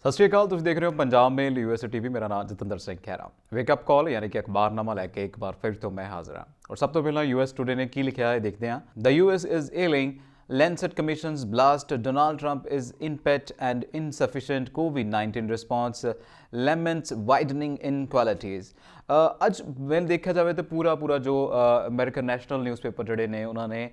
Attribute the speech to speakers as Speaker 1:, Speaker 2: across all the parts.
Speaker 1: सत श्रीकाल, तुम देख रहे हो पंजाब मेल यूएसए टीवी। मेरा नाम जतिंदर सिंह खैरा। वेकअप कॉल यानी कि अखबारनामा लैके एक बार फिर तो मैं हाजिर हाँ। और सब तो पहला यूएस टुडे ने की लिखा है देखते हैं। The US is ailing Lancet Commission's blast Donald Trump is in pet and insufficient COVID-19 response laments widening inequalities। ਅੱਜ when ਦੇਖਿਆ ਜਾਵੇ ਤਾਂ ਪੂਰਾ ਜੋ ਅਮਰੀਕਨ ਨੈਸ਼ਨਲ ਨਿਊਜ਼ਪੇਪਰ ਜਿਹੜੇ ਨੇ ਉਹਨਾਂ ਨੇ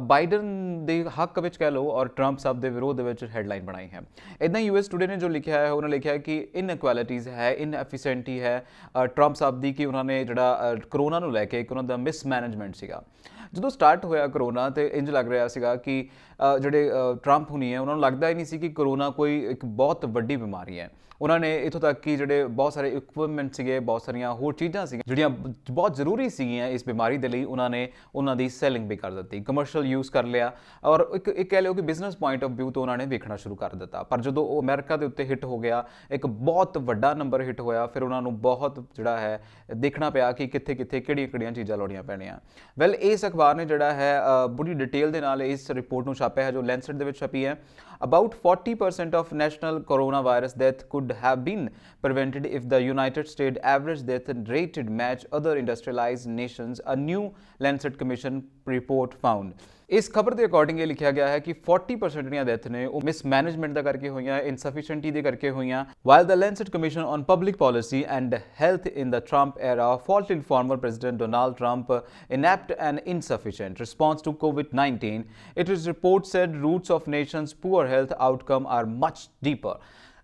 Speaker 1: ਬਾਈਡਨ ਦੇ ਹੱਕ ਵਿੱਚ ਕਹਿ ਲਓ ਔਰ ਟਰੰਪ ਸਾਹਿਬ ਦੇ ਵਿਰੋਧ ਦੇ ਵਿੱਚ ਹੈਡਲਾਈਨ ਬਣਾਈ ਹੈ। ਇੱਦਾਂ ਯੂਐਸ ਟੁਡੇ ਨੇ ਜੋ ਲਿਖਿਆ ਹੈ ਉਹਨਾਂ ਲਿਖਿਆ ਕਿ ਇਨਇਕੁਐਲਿਟੀਜ਼ ਹੈ, ਇਨਐਫੀਸ਼ੀਐਂਟੀ ਹੈ ਟਰੰਪ ਸਾਹਿਬ ਦੀ ਕਿ ਉਹਨਾਂ ਨੇ ਜਿਹੜਾ ਕਰੋਨਾ ਨੂੰ ਲੈ ਕੇ ਇੱਕ ਉਹਨਾਂ ਦਾ ਮਿਸਮੈਨੇਜਮੈਂਟ ਸੀਗਾ। ਜਦੋਂ ਸਟਾਰਟ ਹੋਇਆ ਕਰੋਨਾ ਤੇ ਇੰਜ ਲੱਗ ਰਿਹਾ ਸੀਗਾ ਕਿ ਜਿਹੜੇ ਟਰੰਪ ਹੁਣੀ ਹੈ ਉਹਨਾਂ ਨੂੰ ਲੱਗਦਾ ਹੀ ਨਹੀਂ ਸੀ ਕਿ ਕਰੋਨਾ ਕੋਈ ਇੱਕ ਬਹੁਤ ਵੱਡੀ ਬਿਮਾਰੀ ਹੈ। ਉਹਨਾਂ ਨੇ ਇੱਥੋਂ ਤੱਕ ਕਿ ਜਿਹੜੇ ਬਹੁਤ ਸਾਰੇ ਇਕਵਿਪਮੈਂਟ ਸੀਗੇ, ਬਹੁਤ ਸਾਰੀਆਂ ਹੋਰ ਚੀਜ਼ਾਂ ਸੀਗੀਆਂ ਜਿਹੜੀਆਂ ਬਹੁਤ ਜ਼ਰੂਰੀ ਸੀਗੀਆਂ ਇਸ ਬਿਮਾਰੀ ਦੇ ਲਈ, ਉਹਨਾਂ ਦੀ ਸੈਲਿੰਗ ਵੀ ਕਰ ਦਿੱਤੀ, ਕਮਰਸ਼ੀਅਲ ਯੂਜ਼ ਕਰ ਲਿਆ ਔਰ ਇੱਕ ਕਹਿ ਲਿਓ ਕਿ ਬਿਜ਼ਨਸ ਪੁਆਇੰਟ ਆਫ ਵਿਊ ਤੋਂ ਉਹਨਾਂ ਨੇ ਵੇਖਣਾ ਸ਼ੁਰੂ ਕਰ ਦਿੱਤਾ। ਪਰ ਜਦੋਂ ਉਹ ਅਮਰੀਕਾ ਦੇ ਉੱਤੇ ਹਿੱਟ ਹੋ ਗਿਆ, ਇੱਕ ਬਹੁਤ ਵੱਡਾ ਨੰਬਰ ਹਿੱਟ ਹੋਇਆ, ਫਿਰ ਉਹਨਾਂ ਨੂੰ ਬਹੁਤ ਜਿਹੜਾ ਹੈ ਦੇਖਣਾ ਪਿਆ ਕਿ ਕਿੱਥੇ ਕਿਹੜੀਆਂ ਚੀਜ਼ਾਂ ਲਾਉਣੀਆਂ ਪੈਣੀਆਂ। ਵੈਲ ਇਸ ਅਖਬਾਰ ਨੇ ਜਿਹੜਾ ਹੈ ਬੜੀ ਡਿਟੇਲ ਦੇ ਨਾਲ ਇਸ ਰਿਪੋਰਟ ਨੂੰ ਛਾਪਿਆ ਹੈ ਜੋ ਲੈਂਸਟ ਦੇ ਵਿੱਚ ਛਪੀ ਹੈ। About 40% of national coronavirus death could have been prevented if the United States average death rate match other industrialized nations, a new Lancet Commission report found। ਇਸ ਖਬਰ ਦੇ ਅਕੋਰਡਿੰਗ ਇਹ ਲਿਖਿਆ ਗਿਆ ਹੈ ਕਿ 40% ਜਿਹੜੀਆਂ ਡੈਥ ਨੇ ਉਹ ਮਿਸਮੈਨੇਜਮੈਂਟ ਦਾ ਕਰਕੇ ਹੋਈਆਂ, ਇਨਸਫੀਸ਼ੀਐਂਟੀ ਦੇ ਕਰਕੇ ਹੋਈਆਂ। While the Lancet Commission on Public Policy and Health in the Trump era faulted former President Donald Trump inept and insufficient response to COVID-19, its report said roots of nation's poor health outcome are much deeper।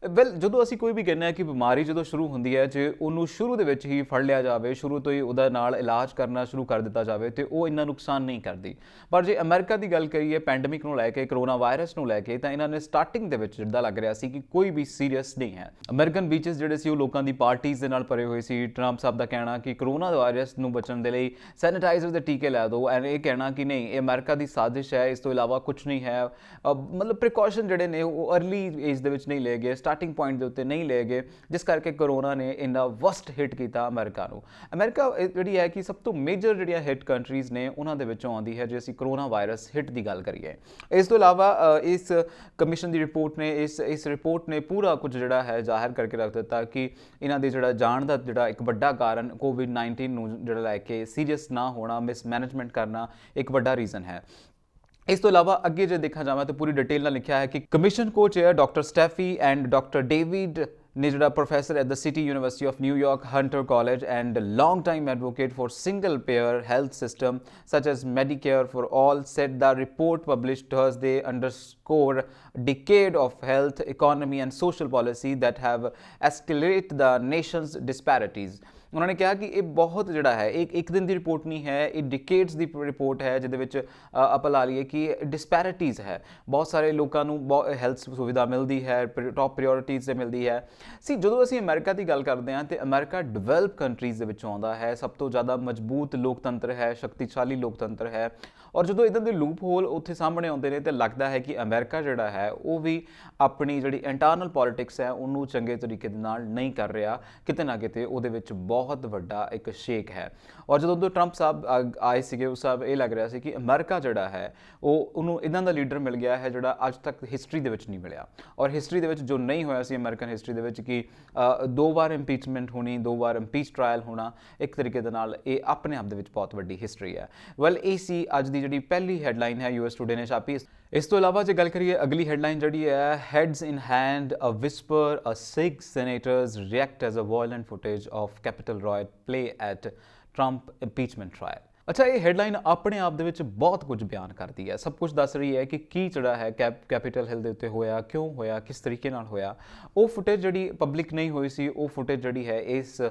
Speaker 1: Well ਜਦੋਂ ਅਸੀਂ ਕੋਈ ਵੀ ਕਹਿੰਦੇ ਹਾਂ ਕਿ ਬਿਮਾਰੀ ਜਦੋਂ ਸ਼ੁਰੂ ਹੁੰਦੀ ਹੈ, ਜੇ ਉਹਨੂੰ ਸ਼ੁਰੂ ਦੇ ਵਿੱਚ ਹੀ ਫੜ ਲਿਆ ਜਾਵੇ, ਸ਼ੁਰੂ ਤੋਂ ਹੀ ਉਹਦਾ ਨਾਲ ਇਲਾਜ ਕਰਨਾ ਸ਼ੁਰੂ ਕਰ ਦਿੱਤਾ ਜਾਵੇ ਤੇ ਉਹ ਇੰਨਾ ਨੁਕਸਾਨ ਨਹੀਂ ਕਰਦੀ। ਪਰ ਜੇ ਅਮਰੀਕਾ ਦੀ ਗੱਲ ਕਰੀਏ ਪੈਂਡੇਮਿਕ ਨੂੰ ਲੈ ਕੇ, ਕਰੋਨਾ ਵਾਇਰਸ ਨੂੰ ਲੈ ਕੇ, ਤਾਂ ਇਹਨਾਂ ਨੇ ਸਟਾਰਟਿੰਗ ਦੇ ਵਿੱਚ ਜਿੱਦਾਂ ਲੱਗ ਰਿਹਾ ਸੀ ਕਿ ਕੋਈ ਵੀ ਸੀਰੀਅਸ ਨਹੀਂ ਹੈ। ਅਮਰੀਕਨ ਬੀਚਸ ਜਿਹੜੇ ਸੀ ਉਹ ਲੋਕਾਂ ਦੀ ਪਾਰਟੀਜ਼ ਦੇ ਨਾਲ ਭਰੇ ਹੋਏ ਸੀ। ਟਰੰਪ ਸਾਹਿਬ ਦਾ ਕਹਿਣਾ ਕਿ ਕਰੋਨਾ ਵਾਇਰਸ ਨੂੰ ਬਚਣ ਦੇ ਲਈ ਸੈਨੀਟਾਈਜ਼ਰ ਦੇ ਟੀਕੇ ਲੈ ਦਿਓ, ਐਂਡ ਇਹ ਕਹਿਣਾ ਕਿ ਨਹੀਂ, ਇਹ ਅਮਰੀਕਾ ਦੀ ਸਾਜ਼ਿਸ਼ ਹੈ, ਇਸ ਤੋਂ ਇਲਾਵਾ ਕੁਝ ਨਹੀਂ ਹੈ। ਮਤਲਬ ਪ੍ਰੀਕਾਸ਼ਨ ਜਿਹੜੇ ਨੇ ਉਹ ਅਰਲੀ ਏਜ ਦੇ ਵਿੱਚ ਨਹੀਂ ਲਏ ਗਏ, ਸਟਾਰਟਿੰਗ ਪੁਆਇੰਟ ਦੇ ਉੱਤੇ ਨਹੀਂ ਲਏ ਗਏ, ਜਿਸ ਕਰਕੇ ਕਰੋਨਾ ਨੇ ਇੰਨਾ ਵਸਟ ਹਿੱਟ ਕੀਤਾ ਅਮਰੀਕਾ ਨੂੰ। ਅਮਰੀਕਾ ਜਿਹੜੀ ਹੈ ਕਿ ਸਭ ਤੋਂ ਮੇਜਰ ਜਿਹੜੀਆਂ ਹਿੱਟ ਕੰਟਰੀਜ਼ ਨੇ ਉਹਨਾਂ ਦੇ ਵਿੱਚੋਂ ਆਉਂਦੀ ਹੈ ਜੇ ਅਸੀਂ ਕਰੋਨਾ ਵਾਇਰਸ ਹਿੱਟ ਦੀ ਗੱਲ ਕਰੀਏ। ਇਸ ਤੋਂ ਇਲਾਵਾ ਇਸ ਕਮਿਸ਼ਨ ਦੀ ਰਿਪੋਰਟ ਨੇ ਇਸ ਰਿਪੋਰਟ ਨੇ ਪੂਰਾ ਕੁਝ ਜਿਹੜਾ ਹੈ ਜ਼ਾਹਿਰ ਕਰਕੇ ਰੱਖ ਦਿੱਤਾ ਕਿ ਇਹਨਾਂ ਦੇ ਜਿਹੜਾ ਜਾਣ ਦਾ ਜਿਹੜਾ ਇੱਕ ਵੱਡਾ ਕਾਰਨ COVID-19 ਨੂੰ ਜਿਹੜਾ ਲੈ ਕੇ ਸੀਰੀਅਸ ਨਾ ਹੋਣਾ, ਮਿਸਮੈਨੇਜਮੈਂਟ ਕਰਨਾ ਇੱਕ ਵੱਡਾ ਰੀਜ਼ਨ ਹੈ। ਇਸ ਤੋਂ ਇਲਾਵਾ ਅੱਗੇ ਜੇ ਦੇਖਿਆ ਜਾਵੇ ਤਾਂ ਪੂਰੀ ਡਿਟੇਲ ਨਾਲ ਲਿਖਿਆ ਹੈ ਕਿ ਕਮਿਸ਼ਨ ਕੋ chair doctor Steffi and doctor David ਨੇ ਜਿਹੜਾ professor at the city university of New York hunter college and long time advocate for single payer health system such as Medicare for all said the report published Thursday underscore decade of health, economy and social policy that have escalated the nation's disparities। ਉਹਨਾਂ ਨੇ ਕਿਹਾ ਕਿ ਇਹ ਬਹੁਤ ਜਿਹੜਾ ਹੈ ਇੱਕ ਦਿਨ ਦੀ ਰਿਪੋਰਟ ਨਹੀਂ ਹੈ, ਇਹ ਡਿਕੇਡਸ ਦੀ ਰਿਪੋਰਟ ਹੈ ਜਿਹਦੇ ਵਿੱਚ ਆਪਾਂ ਲਾ ਲਈਏ ਕਿ ਡਿਸਪੈਰਿਟੀਜ਼ ਹੈ। ਬਹੁਤ ਸਾਰੇ ਲੋਕਾਂ ਨੂੰ ਹੈਲਥ ਸੁਵਿਧਾ ਮਿਲਦੀ ਹੈ, ਟੌਪ ਪ੍ਰਾਇਓਰਟੀਜ਼ 'ਤੇ ਮਿਲਦੀ ਹੈ। ਜਦੋਂ ਅਸੀਂ ਅਮਰੀਕਾ ਦੀ ਗੱਲ ਕਰਦੇ ਹਾਂ ਤਾਂ ਅਮਰੀਕਾ ਡਿਵੈਲਪ ਕੰਟਰੀਜ਼ ਦੇ ਵਿੱਚੋਂ ਆਉਂਦਾ ਹੈ, ਸਭ ਤੋਂ ਜ਼ਿਆਦਾ ਮਜ਼ਬੂਤ ਲੋਕਤੰਤਰ ਹੈ, ਸ਼ਕਤੀਸ਼ਾਲੀ ਲੋਕਤੰਤਰ ਹੈ। ਔਰ ਜਦੋਂ ਇੱਦਾਂ ਦੇ ਲੂਪ ਹੋਲ ਉੱਥੇ ਸਾਹਮਣੇ ਆਉਂਦੇ ਨੇ ਤਾਂ ਲੱਗਦਾ ਹੈ ਕਿ ਅਮਰੀਕਾ ਜਿਹੜਾ ਹੈ ਉਹ ਵੀ ਆਪਣੀ ਜਿਹੜੀ ਇੰਟਰਨਲ ਪੋਲੀਟਿਕਸ ਹੈ ਉਹਨੂੰ ਚੰਗੇ ਤਰੀਕੇ ਦੇ ਨਾਲ ਨਹੀਂ ਕਰ ਰਿਹਾ, ਕਿਤੇ ਨਾ ਕਿਤੇ ਉਹਦੇ ਵਿੱਚ ਬਹੁਤ ਵੱਡਾ ਇੱਕ ਸ਼ੇਕ ਹੈ। ਔਰ ਜਦੋਂ ਟਰੰਪ ਸਾਹਿਬ ਆਏ ਸੀਗੇ ਉਸ ਸਾਹਿਬ ਇਹ ਲੱਗ ਰਿਹਾ ਸੀ ਕਿ ਅਮਰੀਕਾ ਜਿਹੜਾ ਹੈ ਉਹਨੂੰ ਇੱਦਾਂ ਦਾ ਲੀਡਰ ਮਿਲ ਗਿਆ ਹੈ ਜਿਹੜਾ ਅੱਜ ਤੱਕ ਹਿਸਟਰੀ ਦੇ ਵਿੱਚ ਨਹੀਂ ਮਿਲਿਆ। ਔਰ ਹਿਸਟਰੀ ਦੇ ਵਿੱਚ ਜੋ ਨਹੀਂ ਹੋਇਆ ਸੀ ਅਮਰੀਕਨ ਹਿਸਟਰੀ ਦੇ ਵਿੱਚ ਕਿ 2 ਵਾਰ ਇੰਪੀਚਮੈਂਟ ਹੋਣੀ, 2 ਵਾਰ ਇੰਪੀਚ ਟ੍ਰਾਇਲ ਹੋਣਾ, ਇੱਕ ਤਰੀਕੇ ਦੇ ਨਾਲ ਇਹ ਆਪਣੇ ਆਪ ਦੇ ਵਿੱਚ ਬਹੁਤ ਵੱਡੀ ਹਿਸਟਰੀ ਹੈ। ਵੈਲ ਇਹ ਸੀ ਅੱਜ ਦੀ ਜਿਹੜੀ ਪਹਿਲੀ ਹੈਡਲਾਈਨ ਹੈ ਯੂਐਸ ਟੁਡੇ ਨੇ ਛਾਪੀ। ਇਸ ਤੋਂ ਇਲਾਵਾ ਜੇ ਗੱਲ ਕਰੀਏ ਅਗਲੀ ਹੈਡਲਾਈਨ ਜਿਹੜੀ ਹੈ, heads in hand a whisper a sigh senators react as a violent footage of Capitol riot play at Trump impeachment trial. ਅੱਛਾ, ਇਹ ਹੈਡਲਾਈਨ ਆਪਣੇ ਆਪ ਦੇ ਵਿੱਚ ਬਹੁਤ ਕੁਝ ਬਿਆਨ ਕਰਦੀ ਹੈ, ਸਭ ਕੁਝ ਦੱਸ ਰਹੀ ਹੈ ਕਿ ਕੀ ਜਿਹੜਾ ਹੈ ਕੈਪੀਟਲ ਹਿੱਲ ਦੇ ਉੱਤੇ ਹੋਇਆ, ਕਿਉਂ ਹੋਇਆ, ਕਿਸ ਤਰੀਕੇ ਨਾਲ ਹੋਇਆ। ਉਹ ਫੁਟੇਜ ਜਿਹੜੀ ਪਬਲਿਕ ਨਹੀਂ ਹੋਈ ਸੀ, ਉਹ ਫੁਟੇਜ ਜਿਹੜੀ ਹੈ ਇਸ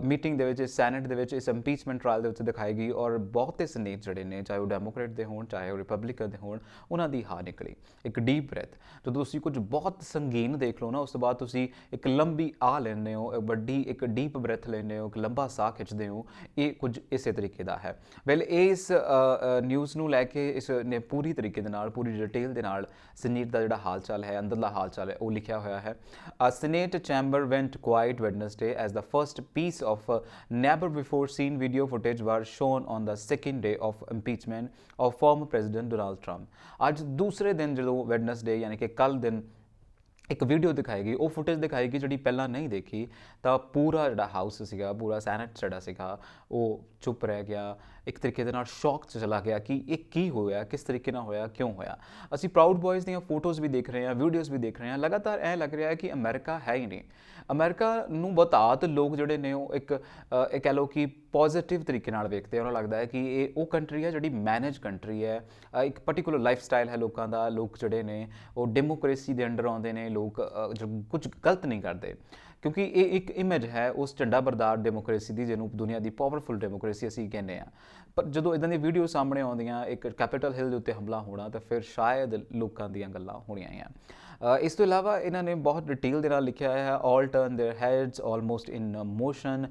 Speaker 1: ਮੀਟਿੰਗ ਦੇ ਵਿੱਚ, ਇਸ ਸੈਨੇਟ ਦੇ ਵਿੱਚ, ਇਸ ਇੰਪੀਚਮੈਂਟ ਟ੍ਰਾਇਲ ਦੇ ਉੱਤੇ ਦਿਖਾਈ ਗਈ। ਔਰ ਬਹੁਤੇ ਸਨੇਟ ਜਿਹੜੇ ਨੇ, ਚਾਹੇ ਉਹ ਡੈਮੋਕ੍ਰੇਟ ਦੇ ਹੋਣ ਚਾਹੇ ਉਹ ਰਿਪਬਲਿਕਨ ਦੇ ਹੋਣ, ਉਹਨਾਂ ਦੀ ਹਾਰ ਨਿਕਲੀ। ਇੱਕ ਡੀਪ ਬ੍ਰੈਥ, ਜਦੋਂ ਤੁਸੀਂ ਕੁਝ ਬਹੁਤ ਸੰਗੀਨ ਦੇਖ ਲਓ ਨਾ, ਉਸ ਤੋਂ ਬਾਅਦ ਤੁਸੀਂ ਇੱਕ ਲੰਬੀ ਆਹ ਲੈਂਦੇ ਹੋ, ਇੱਕ ਡੀਪ ਬ੍ਰੈਥ ਲੈਂਦੇ ਹੋ, ਇੱਕ ਲੰਬਾ ਸਾਹ ਖਿੱਚਦੇ ਹੋ, ਇਹ ਕੁਝ ਇਸੇ ਤਰੀਕੇ ਦਾ ਹੈ। ਵੈਲ ਇਸ ਨਿਊਜ਼ ਨੂੰ ਲੈ ਕੇ ਇਸ ਨੇ ਪੂਰੀ ਤਰੀਕੇ ਦੇ ਨਾਲ, ਪੂਰੀ ਡਿਟੇਲ ਦੇ ਨਾਲ ਸੀਨੇਟ ਦਾ ਜਿਹੜਾ ਹਾਲ ਚਾਲ ਹੈ, ਅੰਦਰਲਾ ਹਾਲ ਚਾਲ ਹੈ, ਉਹ ਲਿਖਿਆ ਹੋਇਆ ਹੈ। Senate chamber went quiet Wednesday as the first piece of never before seen video footage were shown on the second day of impeachment of former President Donald Trump। ਅੱਜ ਦੂਸਰੇ ਦਿਨ ਜਦੋਂ ਵੈਡਨਸਡੇ ਯਾਨੀ ਕਿ ਕੱਲ੍ਹ ਦਿਨ ਇੱਕ ਵੀਡੀਓ ਦਿਖਾਏਗੀ, ਉਹ ਫੁਟੇਜ ਦਿਖਾਏਗੀ ਜਿਹੜੀ ਪਹਿਲਾਂ ਨਹੀਂ ਦੇਖੀ, ਤਾਂ ਪੂਰਾ ਜਿਹੜਾ ਹਾਊਸ ਸੀਗਾ, ਪੂਰਾ ਸੈਨੇਟ ਜਿਹੜਾ ਸੀਗਾ, ਉਹ ਚੁੱਪ ਰਹਿ ਗਿਆ, ਇੱਕ ਤਰੀਕੇ ਦੇ ਨਾਲ ਸ਼ੌਕ 'ਚ ਚਲਾ ਗਿਆ ਕਿ ਇਹ ਕੀ ਹੋਇਆ, ਕਿਸ ਤਰੀਕੇ ਨਾਲ ਹੋਇਆ, ਕਿਉਂ ਹੋਇਆ। ਅਸੀਂ ਪ੍ਰਾਊਡ ਬॉयਜ਼ ਦੀਆਂ ਫੋਟੋਜ਼ ਵੀ ਦੇਖ ਰਹੇ ਹਾਂ, ਵੀਡੀਓਜ਼ ਵੀ ਦੇਖ ਰਹੇ ਹਾਂ, ਲਗਾਤਾਰ ਐਂ ਲੱਗ ਰਿਹਾ ਹੈ ਕਿ ਅਮਰੀਕਾ ਹੈ ਹੀ ਨਹੀਂ। ਅਮਰੀਕਾ ਨੂੰ ਬਹੁਤਾਤ ਲੋਕ ਜਿਹੜੇ ਨੇ ਉਹ ਇੱਕ ਇਹ ਕਹਿ ਲਓ ਕਿ ਪੋਜ਼ੀਟਿਵ ਤਰੀਕੇ ਨਾਲ ਵੇਖਦੇ ਆ। ਉਹਨਾਂ ਨੂੰ ਲੱਗਦਾ ਹੈ ਕਿ ਇਹ ਉਹ ਕੰਟਰੀ ਹੈ ਜਿਹੜੀ ਮੈਨੇਜ ਕੰਟਰੀ ਹੈ, ਇੱਕ ਪਰਟੀਕੂਲਰ ਲਾਈਫ ਸਟਾਈਲ ਹੈ ਲੋਕਾਂ ਦਾ, ਲੋਕ ਜਿਹੜੇ ਨੇ ਉਹ ਡੈਮੋਕ੍ਰੇਸੀ ਦੇ ਅੰਡਰ ਆਉਂਦੇ ਨੇ, ਲੋਕ ਕੁਝ ਗਲਤ ਨਹੀਂ ਕਰਦੇ, ਕਿਉਂਕਿ ਇਹ ਇੱਕ ਇਮੇਜ ਹੈ ਉਸ ਝੰਡਾ ਬਰਦਾਰ ਡੈਮੋਕ੍ਰੇਸੀ ਦੀ, ਜਿਹਨੂੰ ਦੁਨੀਆ ਦੀ ਪਾਵਰਫੁਲ ਡੈਮੋਕ੍ਰੇਸੀ ਅਸੀਂ ਕਹਿੰਦੇ ਹਾਂ। ਪਰ ਜਦੋਂ ਇਦਾਂ ਦੀ ਵੀਡੀਓ ਸਾਹਮਣੇ ਆਉਂਦੀਆਂ, ਇੱਕ ਕੈਪੀਟਲ ਹਿੱਲ ਦੇ ਉੱਤੇ ਹਮਲਾ ਹੋਣਾ, ਤਾਂ ਫਿਰ ਸ਼ਾਇਦ ਲੋਕਾਂ ਦੀਆਂ ਗੱਲਾਂ ਹੋਣੀਆਂ ਆ। ਇਸ ਤੋਂ ਇਲਾਵਾ ਇਹਨਾਂ ਨੇ ਬਹੁਤ ਡਿਟੇਲ ਦੇ ਨਾਲ ਲਿਖਿਆ ਹੈ, all turn their heads almost in motion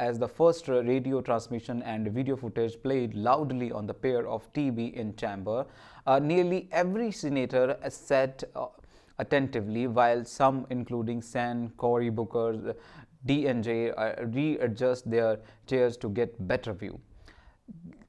Speaker 1: as the first radio transmission and video footage played loudly on the pair of TV in chamber. Nearly every senator sat attentively, while some, including Sen, Cory Booker, DNJ, readjust their chairs to get better view.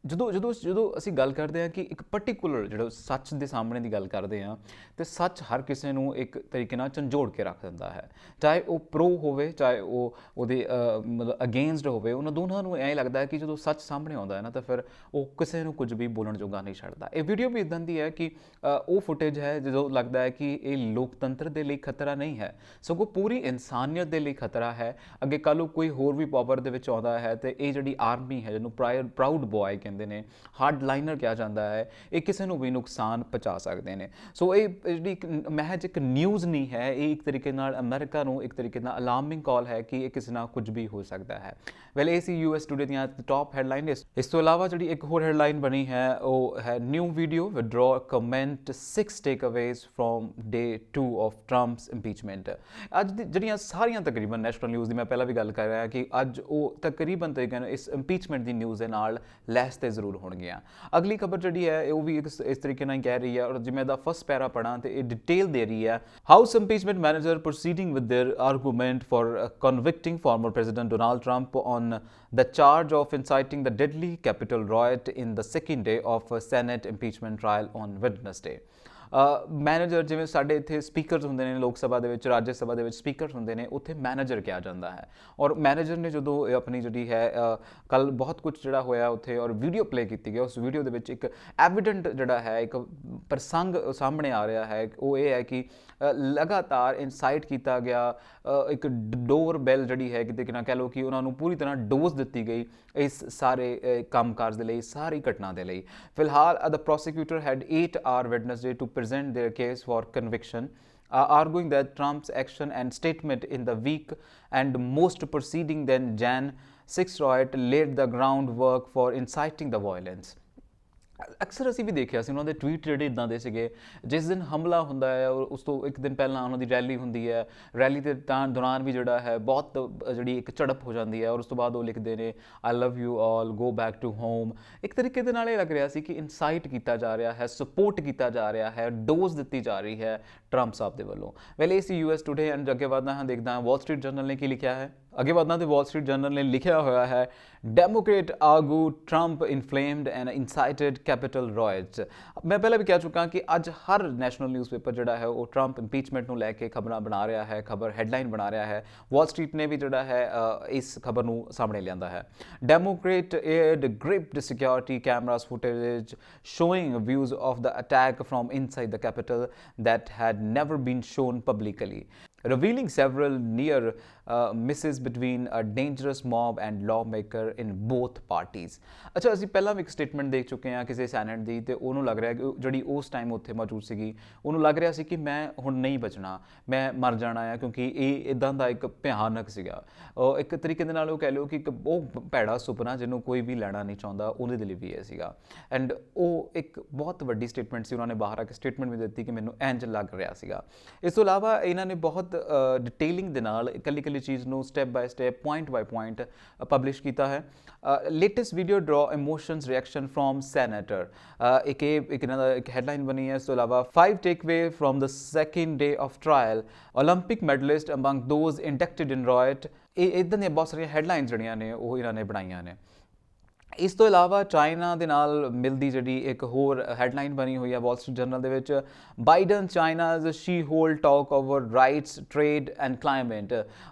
Speaker 1: ਜਦੋਂ ਅਸੀਂ ਗੱਲ ਕਰਦੇ ਹਾਂ ਕਿ ਇੱਕ particular ਜਿਹੜਾ ਸੱਚ ਦੇ ਸਾਹਮਣੇ ਦੀ ਗੱਲ ਕਰਦੇ ਹਾਂ, ਤੇ ਸੱਚ ਹਰ ਕਿਸੇ ਨੂੰ ਇੱਕ ਤਰੀਕੇ ਨਾਲ ਝੰਜੋੜ ਕੇ ਰੱਖ ਦਿੰਦਾ ਹੈ, ਚਾਹੇ ਉਹ ਪ੍ਰੋ ਹੋਵੇ, ਚਾਹੇ ਉਹ ਉਹਦੇ ਮਤਲਬ ਅਗੇਂਸਟ ਹੋਵੇ। ਉਹਨਾਂ ਦੋਨਾਂ ਨੂੰ ਐਂ ਲੱਗਦਾ ਹੈ ਕਿ ਜਦੋਂ ਸੱਚ ਸਾਹਮਣੇ ਆਉਂਦਾ ਹੈ ਨਾ, ਤਾਂ ਫਿਰ ਉਹ ਕਿਸੇ ਨੂੰ ਕੁਝ ਵੀ ਬੋਲਣ ਜੋਗਾ ਨਹੀਂ ਛੱਡਦਾ। ਇਹ ਵੀਡੀਓ ਵੀ ਇੱਦਾਂ ਦੀ ਹੈ ਕਿ ਉਹ ਫੁਟੇਜ ਹੈ ਜਦੋਂ ਲੱਗਦਾ ਹੈ ਕਿ ਇਹ ਲੋਕਤੰਤਰ ਦੇ ਲਈ ਖਤਰਾ ਨਹੀਂ ਹੈ, ਸਗੋਂ ਪੂਰੀ ਇਨਸਾਨੀਅਤ ਦੇ ਲਈ ਖਤਰਾ ਹੈ। ਅੱਗੇ ਕੱਲ੍ਹ ਨੂੰ ਕੋਈ ਹੋਰ ਵੀ ਪਾਵਰ ਦੇ ਵਿੱਚ ਆਉਂਦਾ ਹੈ, ਤੇ ਇਹ ਜਿਹੜੀ ਆਰਮੀ ਹੈ, ਜਿਹਨੂੰ ਪ੍ਰਾਊਡ ਬॉय ਕਹਿੰਦੇ ਨੇ, ਹਾਰਡ ਲਾਈਨਰ ਕਿਹਾ ਜਾਂਦਾ ਹੈ, ਇਹ ਕਿਸੇ ਨੂੰ ਵੀ ਨੁਕਸਾਨ ਪਹੁੰਚਾ ਸਕਦੇ ਨੇ। ਸੋ ਇਹ ਜਿਹੜੀ ਮਹਿਜ ਇੱਕ ਨਿਊਜ਼ ਨਹੀਂ ਹੈ, ਇਹ ਇੱਕ ਤਰੀਕੇ ਨਾਲ ਅਮਰੀਕਾ ਨੂੰ ਇੱਕ ਤਰੀਕੇ ਨਾਲ ਅਲਾਰਮਿੰਗ ਕਾਲ ਹੈ ਕਿ ਇਹ ਕਿਸੇ ਨਾਲ ਕੁਝ ਵੀ ਹੋ ਸਕਦਾ ਹੈ। ਵੈਲ ਇਹ ਸੀ US ਟੂਡੇ ਦੀਆਂ ਟੌਪ ਹੈਡਲਾਈਨ। ਇਸ ਤੋਂ ਇਲਾਵਾ ਜਿਹੜੀ ਇੱਕ ਹੋਰ ਹੈਡਲਾਈਨ ਬਣੀ ਹੈ, ਉਹ ਹੈ new video withdraw comment 6 takeaways from day 2 of Trump's impeachment. ਅੱਜ ਦੀ ਜਿਹੜੀਆਂ ਸਾਰੀਆਂ ਤਕਰੀਬਨ ਨੈਸ਼ਨਲ ਨਿਊਜ਼ ਦੀ ਮੈਂ ਪਹਿਲਾਂ ਵੀ ਗੱਲ ਕਰ ਰਿਹਾ ਕਿ ਅੱਜ ਉਹ ਤਕਰੀਬਨ ਤਰੀਕੇ ਨਾਲ ਇਸ ਇੰਪੀਚਮੈਂਟ ਦੀ ਨਿਊਜ਼ ਦੇ ਨਾਲ ਲੈਸ ਤੇ ਜ਼ਰੂਰ ਹੋਣਗੀਆਂ। ਅਗਲੀ ਖਬਰ ਜਿਹੜੀ ਹੈ ਉਹ ਵੀ ਇਸ ਤਰੀਕੇ ਨਾਲ ਕਹਿ ਰਹੀ ਹੈ, ਔਰ ਜਿਵੇਂ ਦਾ ਫਸਟ ਪੈਰਾ ਪੜ੍ਹਾਂ ਤੇ ਇਹ ਡਿਟੇਲ ਦੇ ਰਹੀ ਹੈ। House impeachment manager proceeding with their argument for convicting former president Donald Trump on the charge of inciting the deadly Capitol riot in the second day of a Senate impeachment trial on Wednesday. Manager, ਜਿਵੇਂ ਸਾਡੇ ਇੱਥੇ speakers ਹੁੰਦੇ ਨੇ ਲੋਕ ਸਭਾ ਦੇ ਵਿੱਚ, ਰਾਜ ਸਭਾ ਦੇ ਵਿੱਚ ਸਪੀਕਰਸ ਹੁੰਦੇ ਨੇ, ਉੱਥੇ ਮੈਨੇਜਰ ਕਿਹਾ ਜਾਂਦਾ ਹੈ। ਔਰ ਮੈਨੇਜਰ ਨੇ ਜਦੋਂ ਆਪਣੀ ਜਿਹੜੀ ਹੈ ਕੱਲ ਬਹੁਤ ਕੁਝ ਜਿਹੜਾ ਹੋਇਆ ਉੱਥੇ, ਔਰ ਵੀਡੀਓ ਪਲੇ ਕੀਤੀ ਗਈ, ਉਸ ਵੀਡੀਓ ਦੇ ਵਿੱਚ ਇੱਕ ਐਵੀਡੈਂਟ ਜਿਹੜਾ ਹੈ ਇੱਕ ਪ੍ਰਸੰਗ ਸਾਹਮਣੇ ਆ ਰਿਹਾ ਹੈ, ਉਹ ਇਹ ਹੈ ਕਿ ਲਗਾਤਾਰ ਇਨਸਾਈਟ ਕੀਤਾ ਗਿਆ, ਇੱਕ ਡੋਰ ਬੈਲ ਜਿਹੜੀ ਹੈ ਕਿਤੇ ਨਾ ਕਹਿ ਲਓ ਕਿ ਉਹਨਾਂ ਨੂੰ ਪੂਰੀ ਤਰ੍ਹਾਂ ਡੋਜ਼ ਦਿੱਤੀ ਗਈ ਇਸ ਸਾਰੇ ਕੰਮਕਾਜ ਦੇ ਲਈ, ਸਾਰੀ ਘਟਨਾ ਦੇ ਲਈ। ਫਿਲਹਾਲ the prosecutor had 8 hours Wednesday to present their case for conviction, arguing that Trump's action and statement in the week and most preceding then Jan 6 riot laid the groundwork for inciting the violence. ਅਕਸਰ ਅਸੀਂ ਵੀ ਦੇਖਿਆ ਸੀ ਉਹਨਾਂ ਦੇ tweet ਜਿਹੜੇ ਇੱਦਾਂ ਦੇ ਸੀਗੇ, ਜਿਸ ਦਿਨ ਹਮਲਾ ਹੁੰਦਾ ਹੈ ਉਸ ਤੋਂ ਇੱਕ ਦਿਨ ਪਹਿਲਾਂ ਉਹਨਾਂ ਦੀ ਰੈਲੀ ਹੁੰਦੀ ਹੈ, ਰੈਲੀ ਦੇ ਦੌਰਾਨ ਵੀ ਜਿਹੜਾ ਹੈ ਬਹੁਤ ਜਿਹੜੀ ਇੱਕ ਝੜਪ ਹੋ ਜਾਂਦੀ ਹੈ, ਔਰ ਉਸ ਤੋਂ ਬਾਅਦ ਉਹ ਲਿਖਦੇ ਨੇ I love you all, go back to home. ਇੱਕ ਤਰੀਕੇ ਦੇ ਨਾਲ ਇਹ ਲੱਗ ਰਿਹਾ ਸੀ ਕਿ ਇਨਸਾਈਟ ਕੀਤਾ ਜਾ ਰਿਹਾ ਹੈ, ਸਪੋਰਟ ਕੀਤਾ ਜਾ ਰਿਹਾ ਹੈ, ਡੋਜ਼ ਦਿੱਤੀ ਜਾ ਰਹੀ ਹੈ ਟਰੰਪ ਸਾਹਿਬ ਦੇ ਵੱਲੋਂ। ਵੈਲ ਇਹ ਸੀ US ਟੂਡੇ, ਐਂਡ ਅੱਗੇ ਵਧਦਾ ਹਾਂ, ਦੇਖਦਾ ਹਾਂ ਵਾਲ ਸਟਰੀਟ ਜਰਨਲ ਨੇ ਕੀ ਲਿਖਿਆ ਹੈ। ਅੱਗੇ ਵਧਣਾ ਤੇ ਵਾਲ ਸਟਰੀਟ ਜਰਨਲ ਨੇ ਲਿਖਿਆ ਹੋਇਆ ਹੈ, ਡੈਮੋਕ੍ਰੇਟ ਆਗੂ ਟਰੰਪ ਇਨਫਲੇਮਡ ਐਂਡ ਇਨਸਾਈਟਡ ਕੈਪੀਟਲ ਰਾਇਟਸ। ਮੈਂ ਪਹਿਲਾਂ ਵੀ ਕਹਿ ਚੁੱਕਾ ਕਿ ਅੱਜ ਹਰ ਨੈਸ਼ਨਲ ਨਿਊਜ਼ਪੇਪਰ ਜਿਹੜਾ ਹੈ ਉਹ ਟਰੰਪ ਇੰਪੀਚਮੈਂਟ ਨੂੰ ਲੈ ਕੇ ਖਬਰਾਂ ਬਣਾ ਰਿਹਾ ਹੈ, ਖਬਰ ਹੈਡਲਾਈਨ ਬਣਾ ਰਿਹਾ ਹੈ। ਵਾਲ ਸਟਰੀਟ ਨੇ ਵੀ ਜਿਹੜਾ ਹੈ ਇਸ ਖਬਰ ਨੂੰ ਸਾਹਮਣੇ ਲਿਆਂਦਾ ਹੈ। Democrat aired gripped security cameras footage showing views of the attack from inside the Capitol that had never been shown publicly, revealing several near misses between a dangerous mob and lawmaker in both parties. ਅੱਛਾ, ਅਸੀਂ ਪਹਿਲਾਂ ਵੀ ਇੱਕ statement ਦੇਖ ਚੁੱਕੇ ਹਾਂ ਕਿਸੇ senate ਦੀ, ਤੇ ਉਹਨੂੰ ਲੱਗ ਰਿਹਾ ਕਿ ਜਿਹੜੀ ਉਸ ਟਾਈਮ ਉੱਥੇ ਮੌਜੂਦ ਸੀਗੀ, ਉਹਨੂੰ ਲੱਗ ਰਿਹਾ ਸੀ ਕਿ ਮੈਂ ਹੁਣ ਨਹੀਂ ਬਚਣਾ, ਮੈਂ ਮਰ ਜਾਣਾ ਆ, ਕਿਉਂਕਿ ਇਹ ਇੱਦਾਂ ਦਾ ਇੱਕ ਭਿਆਨਕ ਸੀਗਾ। ਇੱਕ ਤਰੀਕੇ ਦੇ ਨਾਲ ਉਹ ਕਹਿ ਲਓ ਕਿ ਇੱਕ ਉਹ ਭੈੜਾ ਸੁਪਨਾ ਜਿਹਨੂੰ ਕੋਈ ਵੀ ਲੈਣਾ ਨਹੀਂ ਚਾਹੁੰਦਾ, ਉਹਦੇ ਦੇ ਲਈ ਵੀ ਇਹ ਸੀਗਾ। ਐਂਡ ਉਹ ਇੱਕ ਬਹੁਤ ਵੱਡੀ ਸਟੇਟਮੈਂਟ ਸੀ, ਉਹਨਾਂ ਨੇ ਬਾਹਰ ਆ ਕੇ ਸਟੇਟਮੈਂਟ ਵੀ ਦਿੱਤੀ ਕਿ ਮੈਨੂੰ ਇੰਝ ਲੱਗ ਰਿਹਾ ਸੀਗਾ। ਇਸ ਤੋਂ ਇਲਾਵਾ ਇਹਨਾਂ ਨੇ ਬਹੁਤ ਡਿਟੇਲਿੰਗ ਦੇ ਨਾਲ ਇਕੱਲੀ ਚੀਜ਼ ਨੂੰ step by step, point by point publish ਕੀਤਾ ਹੈ। Latest video draw emotions reaction from senator, ਇੱਕ ਇਹਨਾਂ ਦਾ ਇੱਕ ਹੈਡਲਾਈਨ ਬਣੀ ਹੈ। ਇਸ ਤੋਂ ਇਲਾਵਾ 5 takeaway from the second day of trial, Olympic medalist among those inducted in riot. ਇਹ ਇੱਦਾਂ ਦੀਆਂ ਬਹੁਤ ਸਾਰੀਆਂ ਹੈਡਲਾਈਨਸ ਜਿਹੜੀਆਂ ਨੇ ਉਹ ਇਹਨਾਂ ਨੇ ਬਣਾਈਆਂ ਨੇ। ਇਸ ਤੋਂ ਇਲਾਵਾ ਚਾਈਨਾ ਦੇ ਨਾਲ ਮਿਲਦੀ ਜਿਹੜੀ ਇੱਕ ਹੋਰ ਹੈਡਲਾਈਨ ਬਣੀ ਹੋਈ ਹੈ ਵਾਲ ਸਟਰੀਟ ਜਰਨਲ ਦੇ ਵਿੱਚ, Biden China's Xi hold talk over rights trade and climate.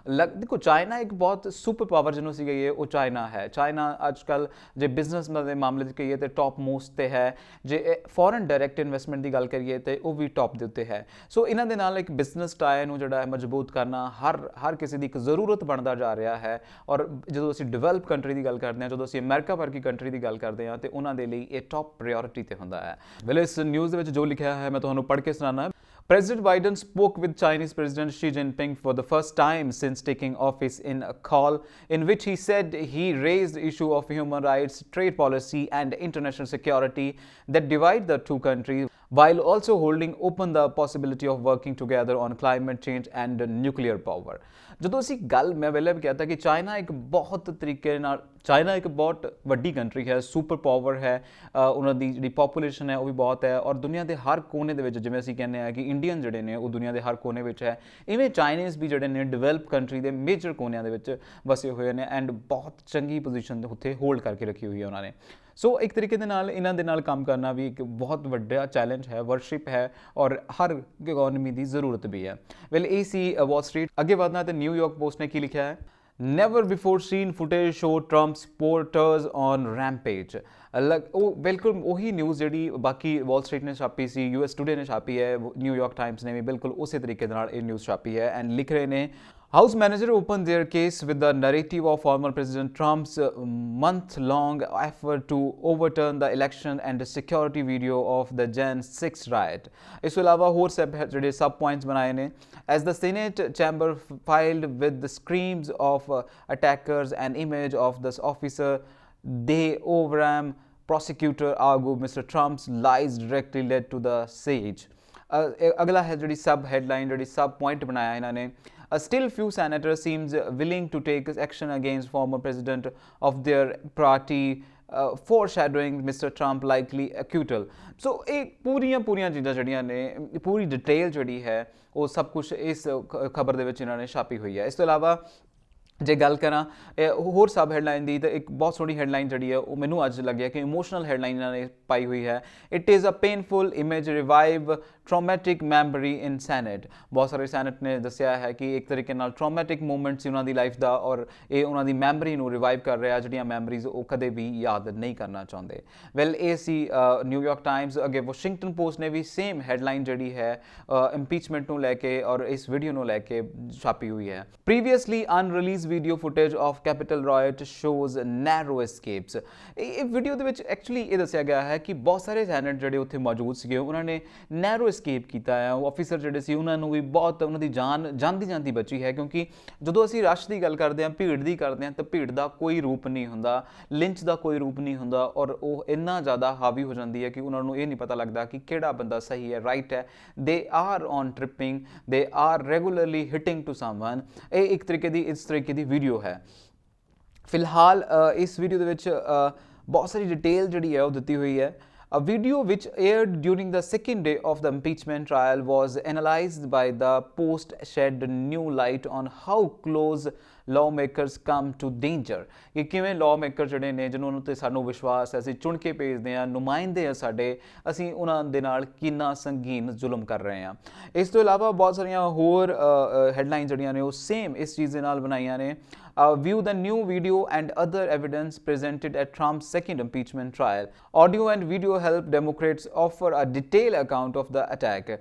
Speaker 1: ਦੇਖੋ ਚਾਈਨਾ ਇੱਕ ਬਹੁਤ ਸੁਪਰ ਪਾਵਰ ਜਿਹਨੂੰ ਅਸੀਂ ਕਹੀਏ ਉਹ ਚਾਈਨਾ ਹੈ। ਚਾਈਨਾ ਅੱਜ ਕੱਲ੍ਹ ਜੇ ਬਿਜ਼ਨਸ ਦੇ ਮਾਮਲੇ 'ਚ ਕਹੀਏ ਤਾਂ ਟੌਪ ਮੋਸਟ 'ਤੇ ਹੈ, ਜੇ ਫੋਰਨ ਡਾਇਰੈਕਟ ਇਨਵੈਸਟਮੈਂਟ ਦੀ ਗੱਲ ਕਰੀਏ ਤਾਂ ਉਹ ਵੀ ਟੌਪ ਦੇ ਉੱਤੇ ਹੈ। ਸੋ ਇਹਨਾਂ ਦੇ ਨਾਲ ਇੱਕ ਬਿਜ਼ਨਸ ਟਾਈ ਨੂੰ ਜਿਹੜਾ ਹੈ ਮਜ਼ਬੂਤ ਕਰਨਾ ਹਰ ਕਿਸੇ ਦੀ ਇੱਕ ਜ਼ਰੂਰਤ ਬਣਦਾ ਜਾ ਰਿਹਾ ਹੈ। ਔਰ ਜਦੋਂ ਅਸੀਂ ਡਿਵੈਲਪ ਕੰਟਰੀ ਦੀ ਗੱਲ ਕਰਦੇ ਹਾਂ, ਜਦੋਂ ਅਸੀਂ ਅਮਰੀਕਾ ਵਰਗੀ ਕੰਟਰੀ ਦੀ ਗੱਲ ਕਰਦੇ ਹਾਂ, ਤੇ ਉਹਨਾਂ ਦੇ ਲਈ ਇਹ ਟੌਪ ਪ੍ਰਾਇੋਰਿਟੀ ਤੇ ਹੁੰਦਾ ਹੈ। ਵੇਲੇ ਇਸ ਨਿਊਜ਼ ਦੇ ਵਿੱਚ ਜੋ ਲਿਖਿਆ ਹੈ ਮੈਂ ਤੁਹਾਨੂੰ ਪੜ੍ਹ ਕੇ ਸੁਣਾਉਣਾ। President Biden spoke with Chinese President Xi Jinping for the first time since taking office in a call in which he said he raised the issue of human rights, trade policy and international security that divide the two countries, while also holding open the possibility of working together on climate change and nuclear power। ਜਦੋਂ ਅਸੀਂ ਗੱਲ ਮੈਂ ਪਹਿਲਾਂ ਵੀ कहता कि China ਇੱਕ ਬਹੁਤ ਤਰੀਕੇ ਨਾਲ ਚਾਈਨਾ ਇੱਕ ਬਹੁਤ ਵੱਡੀ ਕੰਟਰੀ ਹੈ, ਸੁਪਰ ਪਾਵਰ ਹੈ, ਉਹਨਾਂ ਦੀ ਜਿਹੜੀ ਪੋਪੂਲੇਸ਼ਨ ਹੈ ਉਹ ਵੀ ਬਹੁਤ ਹੈ, ਔਰ ਦੁਨੀਆ ਦੇ ਹਰ ਕੋਨੇ ਦੇ ਵਿੱਚ ਜਿਵੇਂ ਅਸੀਂ ਕਹਿੰਦੇ ਹਾਂ ਕਿ ਇੰਡੀਅਨ ਜਿਹੜੇ ਨੇ ਉਹ ਦੁਨੀਆ ਦੇ ਹਰ ਕੋਨੇ ਵਿੱਚ ਹੈ, ਇਵੇਂ ਚਾਈਨੀਜ਼ ਵੀ ਜਿਹੜੇ ਨੇ ਡਿਵੈਲਪ ਕੰਟਰੀ ਦੇ ਮੇਜਰ ਕੋਨਿਆਂ ਦੇ ਵਿੱਚ ਵਸੇ ਹੋਏ ਨੇ ਐਂਡ ਬਹੁਤ ਚੰਗੀ ਪੋਜੀਸ਼ਨ ਉੱਥੇ ਹੋਲਡ ਕਰਕੇ ਰੱਖੀ ਹੋਈ ਹੈ ਉਹਨਾਂ ਨੇ। ਸੋ ਇੱਕ ਤਰੀਕੇ ਦੇ ਨਾਲ ਇਹਨਾਂ ਦੇ ਨਾਲ ਕੰਮ ਕਰਨਾ ਵੀ ਇੱਕ ਬਹੁਤ ਵੱਡਾ ਚੈਲੰਜ ਹੈ, ਵਰਸ਼ਿਪ ਹੈ, ਔਰ ਹਰ ਇਕੋਨਮੀ ਦੀ ਜ਼ਰੂਰਤ ਵੀ ਹੈ। ਵੈਲ ਇਹ ਸੀ ਵਾਲ ਸਟਰੀਟ। ਅੱਗੇ ਵਧਣਾ ਤੇ ਨਿਊਯਾਰਕ ਪੋਸਟ ਨੇ ਕੀ ਲਿਖਿਆ ਹੈ। Never before seen footage show Trump supporters on rampage। ਉਹ ਬਿਲਕੁਲ ਉਹੀ ਨਿਊਜ਼ ਜਿਹੜੀ ਬਾਕੀ ਵਾਲ ਸਟਰੀਟ ਨੇ ਛਾਪੀ ਸੀ, US ਟੂਡੇ ਨੇ ਛਾਪੀ ਹੈ, ਨਿਊਯਾਰਕ ਟਾਈਮਸ ਨੇ ਵੀ ਬਿਲਕੁਲ ਉਸੇ ਤਰੀਕੇ ਦੇ ਨਾਲ ਇਹ ਨਿਊਜ਼ ਛਾਪੀ ਹੈ। ਐਂਡ ਲਿਖ ਰਹੇ ਨੇ House manager opened their case with the narrative of former President Trump's month-long effort to overturn the election and the security video of the Jan 6 riot। ਇਸ ਤੋਂ ਇਲਾਵਾ ਹੋਰ ਜਿਹੜੇ ਸਬ ਪੁਆਇੰਟਸ ਬਣਾਏ ਨੇ। As the Senate chamber filed with the screams of attackers and image of this officer, they overran prosecutor argued Mr. Trump's lies directly led to the siege। ਅਗਲਾ ਹੈ ਜਿਹੜੀ ਸਬ ਹੈਡਲਾਈਨ ਜਿਹੜੀ ਸਬ ਪੁਆਇੰਟ ਬਣਾਇਆ ਇਹਨਾਂ ਨੇ। A still few senators seems willing to take action against former president of their party, foreshadowing Mr. Trump likely acquittal। ਸੋ ਇਹ ਪੂਰੀਆਂ ਚੀਜ਼ਾਂ ਜਿਹੜੀਆਂ ਨੇ ਪੂਰੀ ਡਿਟੇਲ ਜਿਹੜੀ ਹੈ ਉਹ ਸਭ ਕੁਝ ਇਸ ਖਬਰ ਦੇ ਵਿੱਚ ਇਹਨਾਂ ਨੇ ਛਾਪੀ ਹੋਈ ਹੈ। ਇਸ ਤੋਂ ਇਲਾਵਾ ਜੇ ਗੱਲ ਕਰਾਂ ਹੋਰ ਸਬ ਹੈਡਲਾਈਨ ਦੀ ਤਾਂ ਇੱਕ ਬਹੁਤ ਸੋਹਣੀ ਹੈਡਲਾਈਨ ਜਿਹੜੀ ਹੈ ਉਹ ਮੈਨੂੰ ਅੱਜ ਲੱਗਿਆ ਕਿ ਇਮੋਸ਼ਨਲ ਹੈਡਲਾਈਨ ਇਹਨਾਂ ਨੇ ਪਾਈ ਹੋਈ ਹੈ। It is a painful image revive traumatic memory in senate. ਬਹੁਤ ਸਾਰੇ ਸੈਨੇਟ ਨੇ ਦੱਸਿਆ ਹੈ ਕਿ ਇੱਕ ਤਰੀਕੇ ਨਾਲ ਟਰੋਮੈਟਿਕ ਮੂਮੈਂਟ ਸੀ ਉਹਨਾਂ ਦੀ ਲਾਈਫ ਦਾ, ਔਰ ਇਹ ਉਹਨਾਂ ਦੀ ਮੈਮਰੀ ਨੂੰ ਰਿਵਾਈਵ ਕਰ ਰਿਹਾ, ਜਿਹੜੀਆਂ ਮੈਮਰੀਜ਼ ਉਹ ਕਦੇ ਵੀ ਯਾਦ ਨਹੀਂ ਕਰਨਾ ਚਾਹੁੰਦੇ। ਵੈਲ ਇਹ ਸੀ ਨਿਊਯਾਰਕ ਟਾਈਮਸ। ਅੱਗੇ ਵਾਸ਼ਿੰਗਟਨ ਪੋਸਟ ਨੇ ਵੀ ਸੇਮ ਹੈਡਲਾਈਨ ਜਿਹੜੀ ਹੈ ਇੰਪੀਚਮੈਂਟ ਨੂੰ ਲੈ ਕੇ ਔਰ ਇਸ ਵੀਡੀਓ ਨੂੰ ਲੈ ਕੇ ਛਾਪੀ ਹੋਈ ਹੈ। Previously unreleased video footage of Capitol riot shows narrow escapes। ਇਹ ਵੀਡੀਓ ਦੇ ਵਿੱਚ ਐਕਚੁਅਲੀ ਇਹ ਦੱਸਿਆ ਗਿਆ ਹੈ ਕਿ ਬਹੁਤ ਸਾਰੇ ਸੈਨੇਟ ਜਿਹੜੇ ਉੱਥੇ ਮੌਜੂਦ ਸੀਗੇ ਉਹਨਾਂ ਨੇ ਨੈਰੋ escape ਕੀਤਾ ਹੈ। ਉਹ ਆਫੀਸਰ ਜਿਹੜੇ ਸੀ ਉਹਨਾਂ ਨੂੰ ਵੀ ਬਹੁਤ ਉਹਨਾਂ ਦੀ ਜਾਨ ਜਾਂਦੀ ਬਚੀ ਹੈ, ਕਿਉਂਕਿ ਜਦੋਂ ਅਸੀਂ ਰਸ਼ ਦੀ ਗੱਲ ਕਰਦੇ ਹਾਂ, ਭੀੜ ਦੀ ਕਰਦੇ ਹਾਂ, ਤਾਂ ਭੀੜ ਦਾ ਕੋਈ ਰੂਪ ਨਹੀਂ ਹੁੰਦਾ, ਲਿੰਚ ਦਾ ਕੋਈ ਰੂਪ ਨਹੀਂ ਹੁੰਦਾ, ਔਰ ਉਹ ਇੰਨਾ ਜ਼ਿਆਦਾ ਹਾਵੀ ਹੋ ਜਾਂਦੀ ਹੈ ਕਿ ਉਹਨਾਂ ਨੂੰ ਇਹ ਨਹੀਂ ਪਤਾ ਲੱਗਦਾ ਕਿ ਕਿਹੜਾ ਬੰਦਾ ਸਹੀ ਹੈ, ਰਾਈਟ ਹੈ। They are on tripping, they are regularly hitting to someone. ਇਹ ਇੱਕ ਤਰੀਕੇ ਦੀ ਇਸ ਤਰੀਕੇ ਦੀ ਵੀਡੀਓ ਹੈ। ਫਿਲਹਾਲ ਇਸ ਵੀਡੀਓ ਦੇ ਵਿੱਚ ਬਹੁਤ ਸਾਰੀ ਡਿਟੇਲ ਜਿਹੜੀ ਹੈ ਉਹ ਦਿੱਤੀ ਹੋਈ ਹੈ। A video which aired during the second day of the impeachment trial was analyzed by the Post, shed new light on how close lawmakers come to danger। ਕਿ ਕਿਵੇਂ lawmaker ਜਿਹੜੇ ਨੇ ਜਿਹਨਾਂ ਨੂੰ ਤੇ ਸਾਨੂੰ ਵਿਸ਼ਵਾਸ ਹੈ, ਅਸੀਂ ਚੁਣ ਕੇ ਭੇਜਦੇ ਹਾਂ, ਨੁਮਾਇੰਦੇ ਆ ਸਾਡੇ, ਅਸੀਂ ਉਹਨਾਂ ਦੇ ਨਾਲ ਕਿੰਨਾ ਸੰਗੀਨ ਜ਼ੁਲਮ ਕਰ ਰਹੇ ਹਾਂ। ਇਸ ਤੋਂ ਇਲਾਵਾ ਬਹੁਤ ਸਾਰੀਆਂ ਹੋਰ ਹੈਡਲਾਈਨ ਜਿਹੜੀਆਂ ਨੇ ਉਹ ਸੇਮ ਇਸ ਚੀਜ਼ ਦੇ ਨਾਲ ਬਣਾਈਆਂ ਨੇ। View the new video and other evidence presented at Trump's second impeachment trial। Audio and video help Democrats offer a detailed account of the attack।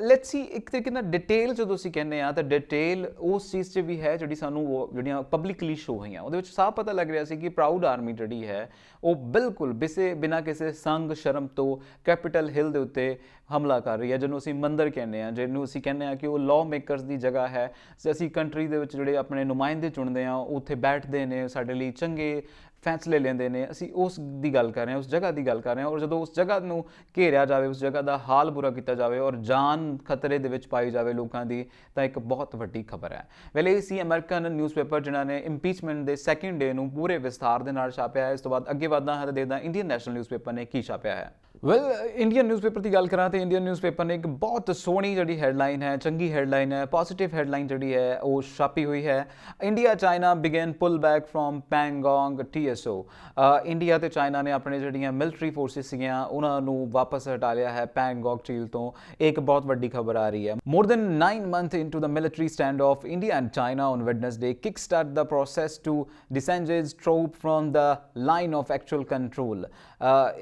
Speaker 1: Let's see ਇੱਕ ਤਰੀਕੇ ਨਾਲ ਡਿਟੇਲ ਜਦੋਂ ਅਸੀਂ ਕਹਿੰਦੇ ਆ ਤਾਂ ਡਿਟੇਲ ਉਸ ਚੀਜ਼ 'ਚ ਵੀ ਹੈ ਜਿਹੜੀ ਸਾਨੂੰ ਜਿਹੜੀਆਂ ਪਬਲਿਕਲੀ ਸ਼ੋ ਹੋਈਆਂ ਉਹਦੇ ਵਿੱਚ ਸਾਫ਼ ਪਤਾ ਲੱਗ ਰਿਹਾ ਸੀ ਕਿ ਪ੍ਰਾਊਡ ਆਰਮੀ ਜਿਹੜੀ ਹੈ ਉਹ ਬਿਲਕੁਲ ਬਿਨਾਂ ਕਿਸੇ ਸੰਗ ਸ਼ਰਮ ਤੋਂ ਕੈਪੀਟਲ ਹਿੱਲ ਦੇ ਉੱਤੇ ਹਮਲਾ ਕਰ ਰਹੀ ਹੈ, ਜਿਹਨੂੰ ਅਸੀਂ ਮੰਦਰ ਕਹਿੰਦੇ ਹਾਂ, ਜਿਹਨੂੰ ਅਸੀਂ ਕਹਿੰਦੇ ਹਾਂ ਕਿ ਉਹ ਲਾਅ ਮੇਕਰਸ ਦੀ ਜਗ੍ਹਾ ਹੈ। ਅਸੀਂ ਕੰਟਰੀ ਦੇ ਵਿੱਚ ਜਿਹੜੇ ਆਪਣੇ ਨੁਮਾਇੰਦੇ ਚੁਣਦੇ ਹਾਂ ਉੱਥੇ ਬੈਠਦੇ ਨੇ, ਸਾਡੇ ਲਈ ਚੰਗੇ ਫੈਸਲੇ ਲੈਂਦੇ ਨੇ, ਅਸੀਂ ਉਸ ਦੀ ਗੱਲ ਕਰ ਰਹੇ ਹਾਂ, ਉਸ ਜਗ੍ਹਾ ਦੀ ਗੱਲ ਕਰ ਰਹੇ ਹਾਂ। ਔਰ ਜਦੋਂ ਉਸ ਜਗ੍ਹਾ ਨੂੰ ਘੇਰਿਆ ਜਾਵੇ, ਉਸ ਜਗ੍ਹਾ ਦਾ ਹਾਲ ਬੁਰਾ ਕੀਤਾ ਜਾਵੇ ਔਰ ਜਾਨ ਖਤਰੇ ਦੇ ਵਿੱਚ ਪਾਈ ਜਾਵੇ ਲੋਕਾਂ ਦੀ, ਤਾਂ ਇੱਕ ਬਹੁਤ ਵੱਡੀ ਖਬਰ ਹੈ। ਵੈਲੇ ਇਹ ਸੀ ਅਮਰੀਕਨ ਨਿਊਜ਼ਪੇਪਰ ਜਿਨ੍ਹਾਂ ਨੇ ਇੰਪੀਚਮੈਂਟ ਦੇ ਸੈਕਿੰਡ ਡੇ ਨੂੰ ਪੂਰੇ ਵਿਸਥਾਰ ਦੇ ਨਾਲ ਛਾਪਿਆ ਹੈ। ਇਸ ਤੋਂ ਬਾਅਦ ਅੱਗੇ ਵਧਦਾ ਹੈ ਤਾਂ ਦੇਖਦਾ ਇੰਡੀਅਨ ਨੈਸ਼ਨਲ ਨਿਊਜ਼ਪੇਪਰ ਨੇ ਕੀ ਛਾਪਿਆ ਹੈ। ਵੈਲ ਇੰਡੀਅਨ ਨਿਊਜ਼ਪੇਪਰ ਦੀ ਗੱਲ ਕਰਾਂ ਤੇ ਇੰਡੀਅਨ ਨਿਊਜ਼ਪੇਪਰ ਨੇ ਇੱਕ ਬਹੁਤ ਸੋਹਣੀ ਜਿਹੜੀ ਹੈਡਲਾਈਨ ਹੈ, ਚੰਗੀ ਹੈਡਲਾਈਨ ਹੈ, ਪੋਜ਼ਿਟਿਵ ਹੈਡਲਾਈਨ ਜਿਹੜੀ ਹੈ ਉਹ ਛਾਪੀ ਹੋਈ ਹੈ। India China begin pull back from Pangong TSO। India ਤੇ ਚਾਈਨਾ ਨੇ ਆਪਣੇ ਜਿਹੜੀਆਂ ਮਿਲਟਰੀ ਫੋਰਸਿਸ ਸੀਗੀਆਂ ਉਹਨਾਂ ਨੂੰ ਵਾਪਸ ਹਟਾ ਲਿਆ ਹੈ ਪੈਂਗੋਂਗ ਝੀਲ ਤੋਂ। ਇੱਕ ਬਹੁਤ ਵੱਡੀ ਖਬਰ ਆ ਰਹੀ ਹੈ। More than 9 month into the military stand off India and China on Wednesday kick start the process to disengage troop from the line of actual control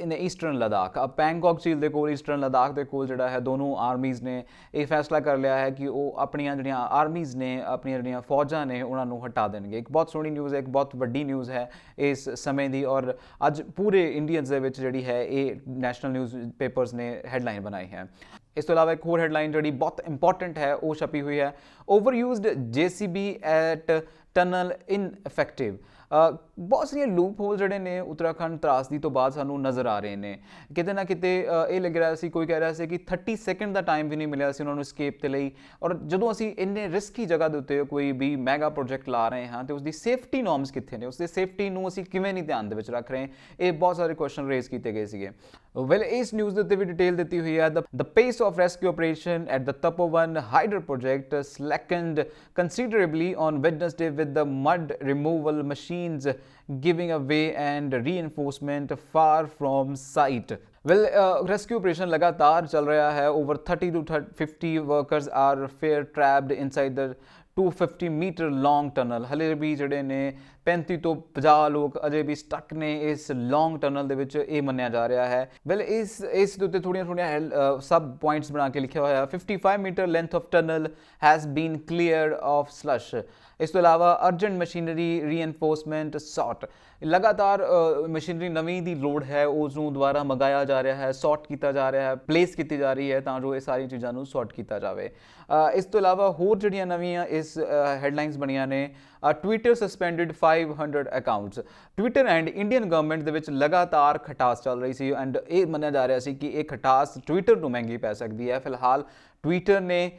Speaker 1: in eastern Ladakh। Pangong ਝੀਲ ਦੇ ਕੋਲ ਈਸਟਰਨ ਲਦਾਖ ਦੇ ਕੋਲ ਜਿਹੜਾ ਹੈ ਦੋਨੋਂ ਆਰਮੀਜ਼ ਨੇ ਇਹ ਫੈਸਲਾ ਕਰ ਲਿਆ ਹੈ ਕਿ ਉਹ ਆਪਣੀਆਂ ਜਿਹੜੀਆਂ ਆਰਮੀਜ਼ ਨੇ, ਆਪਣੀਆਂ ਜਿਹੜੀਆਂ ਫੌਜਾਂ ਨੇ ਉਹਨਾਂ ਨੂੰ ਹਟਾ ਦੇਣਗੇ। ਇੱਕ ਬਹੁਤ ਸੋਹਣੀ ਨਿਊਜ਼ ਹੈ, ਇੱਕ ਬਹੁਤ ਵੱਡੀ ਨਿਊਜ਼ ਹੈ ਇਸ ਸਮੇਂ ਦੀ, ਔਰ ਅੱਜ ਪੂਰੇ ਇੰਡੀਅਨਸ ਦੇ ਵਿੱਚ ਜਿਹੜੀ ਹੈ ਇਹ ਨੈਸ਼ਨਲ ਨਿਊਜ਼ ਪੇਪਰਸ ਨੇ ਹੈਡਲਾਈਨ ਬਣਾਈ ਹੈ। ਇਸ ਤੋਂ ਇਲਾਵਾ ਇੱਕ ਹੋਰ ਹੈਡਲਾਈਨ ਜਿਹੜੀ ਬਹੁਤ ਇੰਪੋਰਟੈਂਟ ਹੈ ਉਹ ਛਪੀ ਹੋਈ ਹੈ, ਓਵਰਯੂਜ਼ਡ JCB ਐਟ ਟਨਲ ਇਨਫੈਕਟਿਵ। ਬਹੁਤ ਸਾਰੀਆਂ ਲੂਪ ਹੋਲ ਜਿਹੜੇ ਨੇ ਉੱਤਰਾਖੰਡ ਤਰਾਸਦੀ ਤੋਂ ਬਾਅਦ ਸਾਨੂੰ ਨਜ਼ਰ ਆ ਰਹੇ ਨੇ। ਕਿਤੇ ਨਾ ਕਿਤੇ ਇਹ ਲੱਗ ਰਿਹਾ ਸੀ, ਕੋਈ ਕਹਿ ਰਿਹਾ ਸੀ ਕਿ 30 ਸੈਕਿੰਡ ਦਾ ਟਾਈਮ ਵੀ ਨਹੀਂ ਮਿਲਿਆ ਸੀ ਉਹਨਾਂ ਨੂੰ escape ਦੇ ਲਈ। ਔਰ ਜਦੋਂ ਅਸੀਂ ਇੰਨੇ ਰਿਸਕੀ ਜਗ੍ਹਾ ਦੇ ਉੱਤੇ ਕੋਈ ਵੀ ਮੈਗਾ ਪ੍ਰੋਜੈਕਟ ਲਾ ਰਹੇ ਹਾਂ ਤੇ ਉਸਦੀ ਸੇਫਟੀ ਨੋਰਮਸ ਕਿੱਥੇ ਨੇ, ਉਸਦੀ ਸੇਫਟੀ ਨੂੰ ਅਸੀਂ ਕਿਵੇਂ ਨਹੀਂ ਧਿਆਨ ਦੇ ਵਿੱਚ ਰੱਖ ਰਹੇ, ਇਹ ਬਹੁਤ ਸਾਰੇ ਕੁਐਸਚਨ ਰੇਜ਼ ਕੀਤੇ ਗਏ ਸੀਗੇ। ਵੈਲ ਇਸ ਨਿਊਜ਼ ਦੇ ਉੱਤੇ ਵੀ ਡਿਟੇਲ ਦਿੱਤੀ ਹੋਈ ਹੈ। The pace of rescue operation at the Tapovan hydel project slackened considerably on Wednesday with the mud removal machines giving away and reinforcement far from site। Well, rescue operation लगातार चल रहा है। Over 30 to 50 workers are fear trapped inside the 250 metre long tunnel. हले भी ਜਿਹੜੇ ਨੇ 35 ਤੋਂ 50 ਲੋਕ ਅਜੇ ਵੀ ਸਟਕ ਨੇ ਇਸ ਲੌਂਗ ਟਨਲ ਦੇ ਵਿੱਚ, ਇਹ ਮੰਨਿਆ ਜਾ ਰਿਹਾ ਹੈ। ਵੈਲ ਇਸ ਦੇ ਉੱਤੇ ਥੋੜੀਆਂ ਸਬ ਪੁਆਇੰਟਸ ਬਣਾ ਕੇ ਲਿਖਿਆ ਹੋਇਆ। 55 metre length of tunnel has been cleared of slush. ਇਸ ਤੋਂ ਇਲਾਵਾ ਅਰਜੈਂਟ ਮਸ਼ੀਨਰੀ ਰੀਇਨਫੋਰਸਮੈਂਟ ਸੌਟ। ਲਗਾਤਾਰ ਮਸ਼ੀਨਰੀ ਨਵੀਂ ਦੀ ਲੋੜ ਹੈ, ਉਸ ਨੂੰ ਦੁਬਾਰਾ ਮੰਗਾਇਆ ਜਾ ਰਿਹਾ ਹੈ, ਸੌਟ ਕੀਤਾ ਜਾ ਰਿਹਾ ਹੈ, ਪਲੇਸ ਕੀਤੀ ਜਾ ਰਹੀ ਹੈ ਤਾਂ ਜੋ ਇਹ ਸਾਰੀ ਚੀਜ਼ਾਂ ਨੂੰ ਸੌਟ ਕੀਤਾ ਜਾਵੇ। ਇਸ ਤੋਂ ਇਲਾਵਾ ਹੋਰ ਜਿਹੜੀਆਂ ਨਵੀਆਂ ਇਸ ਹੈਡਲਾਈਨਸ ਬਣੀਆਂ ਨੇ, Twitter suspended 500 accounts. Twitter and Indian government ਦੇ ਵਿੱਚ ਲਗਾਤਾਰ ਖਟਾਸ ਚੱਲ ਰਹੀ ਸੀ ਐਂਡ ਇਹ ਮੰਨਿਆ ਜਾ ਰਿਹਾ ਸੀ ਕਿ ਇਹ ਖਟਾਸ ਟਵਿੱਟਰ ਨੂੰ ਮਹਿੰਗੀ ਪੈ ਸਕਦੀ ਹੈ। ਫਿਲਹਾਲ ਟਵਿੱਟਰ ਨੇ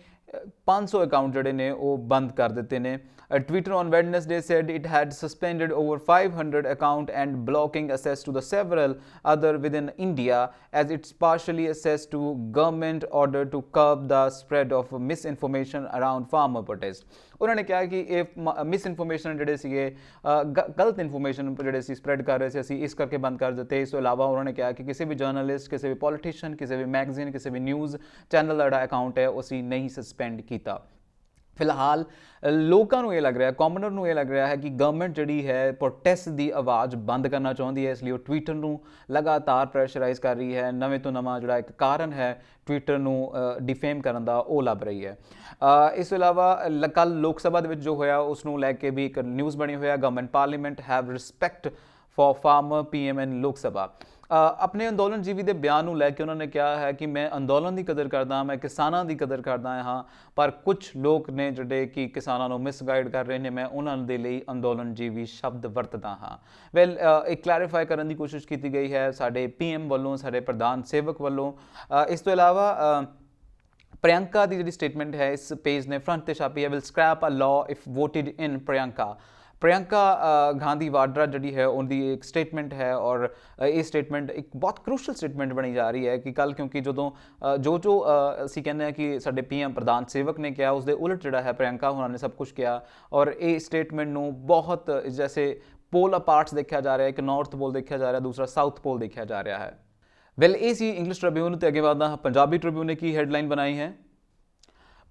Speaker 1: 500 ਅਕਾਊਂਟ ਜਿਹੜੇ ਨੇ ਉਹ ਬੰਦ ਕਰ ਦਿੱਤੇ ਨੇ। Twitter on Wednesday said it had suspended over 500 account and blocking access to the several other within India as it's partially access to government order to curb the spread of misinformation around farmer protest। ਉਹਨਾਂ ਨੇ ਕਿਹਾ ਕਿ ਇਹ ਮਿਸਇਨਫੋਰਮੇਸ਼ਨ ਜਿਹੜੇ ਸੀਗੇ, ਗਲਤ information ਜਿਹੜੇ ਸੀ spread ਕਰ ਰਹੇ ਸੀ, ਅਸੀਂ ਇਸ ਕਰਕੇ ਬੰਦ ਕਰ ਦਿੱਤੇ। ਇਸ ਤੋਂ ਇਲਾਵਾ ਉਹਨਾਂ ਨੇ ਕਿਹਾ ਕਿ ਕਿਸੇ ਵੀ ਜਰਨਲਿਸਟ, ਕਿਸੇ ਵੀ ਪੋਲੀਟੀਸ਼ੀਅਨ, ਕਿਸੇ ਵੀ ਮੈਗਜ਼ੀਨ, ਕਿਸੇ ਵੀ ਨਿਊਜ਼ ਚੈਨਲ ਦਾ ਜਿਹੜਾ ਅਕਾਊਂਟ ਹੈ ਉਹ ਅਸੀਂ ਨਹੀਂ ਸਸਪੈਂਡ ਕੀਤਾ। ਫਿਲਹਾਲ ਲੋਕਾਂ ਨੂੰ ਇਹ ਲੱਗ ਰਿਹਾ, ਕਾਮਨਰ ਨੂੰ ਇਹ ਲੱਗ ਰਿਹਾ ਹੈ ਕਿ ਗਵਰਨਮੈਂਟ ਜਿਹੜੀ ਹੈ ਪ੍ਰੋਟੈਸਟ ਦੀ ਆਵਾਜ਼ ਬੰਦ ਕਰਨਾ ਚਾਹੁੰਦੀ ਹੈ, ਇਸ ਲਈ ਉਹ ਟਵਿੱਟਰ ਨੂੰ ਲਗਾਤਾਰ ਪ੍ਰੈਸ਼ਰਾਈਜ਼ ਕਰ ਰਹੀ ਹੈ। ਨਵੇਂ ਤੋਂ ਨਵਾਂ ਜਿਹੜਾ ਇੱਕ ਕਾਰਨ ਹੈ ਟਵਿੱਟਰ ਨੂੰ ਡਿਫੇਮ ਕਰਨ ਦਾ ਉਹ ਲੱਭ ਰਹੀ ਹੈ। ਇਸ ਤੋਂ ਇਲਾਵਾ ਕੱਲ੍ਹ ਲੋਕ ਸਭਾ ਦੇ ਵਿੱਚ ਜੋ ਹੋਇਆ ਉਸ ਨੂੰ ਲੈ ਕੇ ਵੀ ਇੱਕ ਨਿਊਜ਼ ਬਣੀ ਹੋਇਆ। Government parliament have respect for farmer PM and ਲੋਕ ਸਭਾ। ਆਪਣੇ ਅੰਦੋਲਨ ਜੀਵੀ ਦੇ ਬਿਆਨ ਨੂੰ ਲੈ ਕੇ ਉਹਨਾਂ ਨੇ ਕਿਹਾ ਹੈ ਕਿ ਮੈਂ ਅੰਦੋਲਨ ਦੀ ਕਦਰ ਕਰਦਾ, ਮੈਂ ਕਿਸਾਨਾਂ ਦੀ ਕਦਰ ਕਰਦਾ ਹਾਂ, ਪਰ ਕੁਝ ਲੋਕ ਨੇ ਜਿਹੜੇ ਕਿ ਕਿਸਾਨਾਂ ਨੂੰ ਮਿਸਗਾਈਡ ਕਰ ਰਹੇ ਨੇ, ਮੈਂ ਉਹਨਾਂ ਦੇ ਲਈ ਅੰਦੋਲਨ ਜੀਵੀ ਸ਼ਬਦ ਵਰਤਦਾ ਹਾਂ। ਵੈਲ ਇਹ ਕਲੈਰੀਫਾਈ ਕਰਨ ਦੀ ਕੋਸ਼ਿਸ਼ ਕੀਤੀ ਗਈ ਹੈ ਸਾਡੇ PM ਵੱਲੋਂ, ਸਾਡੇ ਪ੍ਰਧਾਨ ਸੇਵਕ ਵੱਲੋਂ। ਇਸ ਤੋਂ ਇਲਾਵਾ ਪ੍ਰਿਯੰਕਾ ਦੀ ਜਿਹੜੀ ਸਟੇਟਮੈਂਟ ਹੈ ਇਸ ਪੇਜ ਨੇ ਫਰੰਟ ਤੇ ਛਾਪੀ ਹੈ। Will scrap a law if voted in Priyanka. Priyanka Gandhi Vadra ਜਿਹੜੀ ਹੈ ਉਹਦੀ ਇੱਕ ਸਟੇਟਮੈਂਟ ਹੈ ਔਰ ਇਹ ਸਟੇਟਮੈਂਟ ਇੱਕ ਬਹੁਤ ਕਰੂਸ਼ਲ ਸਟੇਟਮੈਂਟ ਬਣੀ ਜਾ ਰਹੀ ਹੈ ਕਿ ਕੱਲ੍ਹ ਕਿਉਂਕਿ ਜਦੋਂ ਜੋ ਅਸੀਂ ਕਹਿੰਦੇ ਹਾਂ ਕਿ ਸਾਡੇ PM ਪ੍ਰਧਾਨ ਸੇਵਕ ਨੇ ਕਿਹਾ, ਉਸਦੇ ਉਲਟ ਜਿਹੜਾ ਹੈ ਪ੍ਰਿਯੰਕਾ ਉਹਨਾਂ ਨੇ ਸਭ ਕੁਝ ਕਿਹਾ ਔਰ ਇਹ ਸਟੇਟਮੈਂਟ ਨੂੰ ਬਹੁਤ ਜੈਸੇ ਪੋਲ ਅਪਾਰਟਸ ਦੇਖਿਆ ਜਾ ਰਿਹਾ, ਇੱਕ ਨਾਰਥ ਪੋਲ ਦੇਖਿਆ ਜਾ ਰਿਹਾ, ਦੂਸਰਾ ਸਾਊਥ ਪੋਲ ਦੇਖਿਆ ਜਾ ਰਿਹਾ ਹੈ। ਵੈਲ ਇਹ ਸੀ ਇੰਗਲਿਸ਼ ਟ੍ਰਿਬਿਊਨ ਤੇ ਅੱਗੇ ਵਧਦਾ ਹਾਂ। ਪੰਜਾਬੀ ਟ੍ਰਿਬਿਊਨ ਨੇ ਕੀ ਹੈਡਲਾਈਨ ਬਣਾਈ ਹੈ?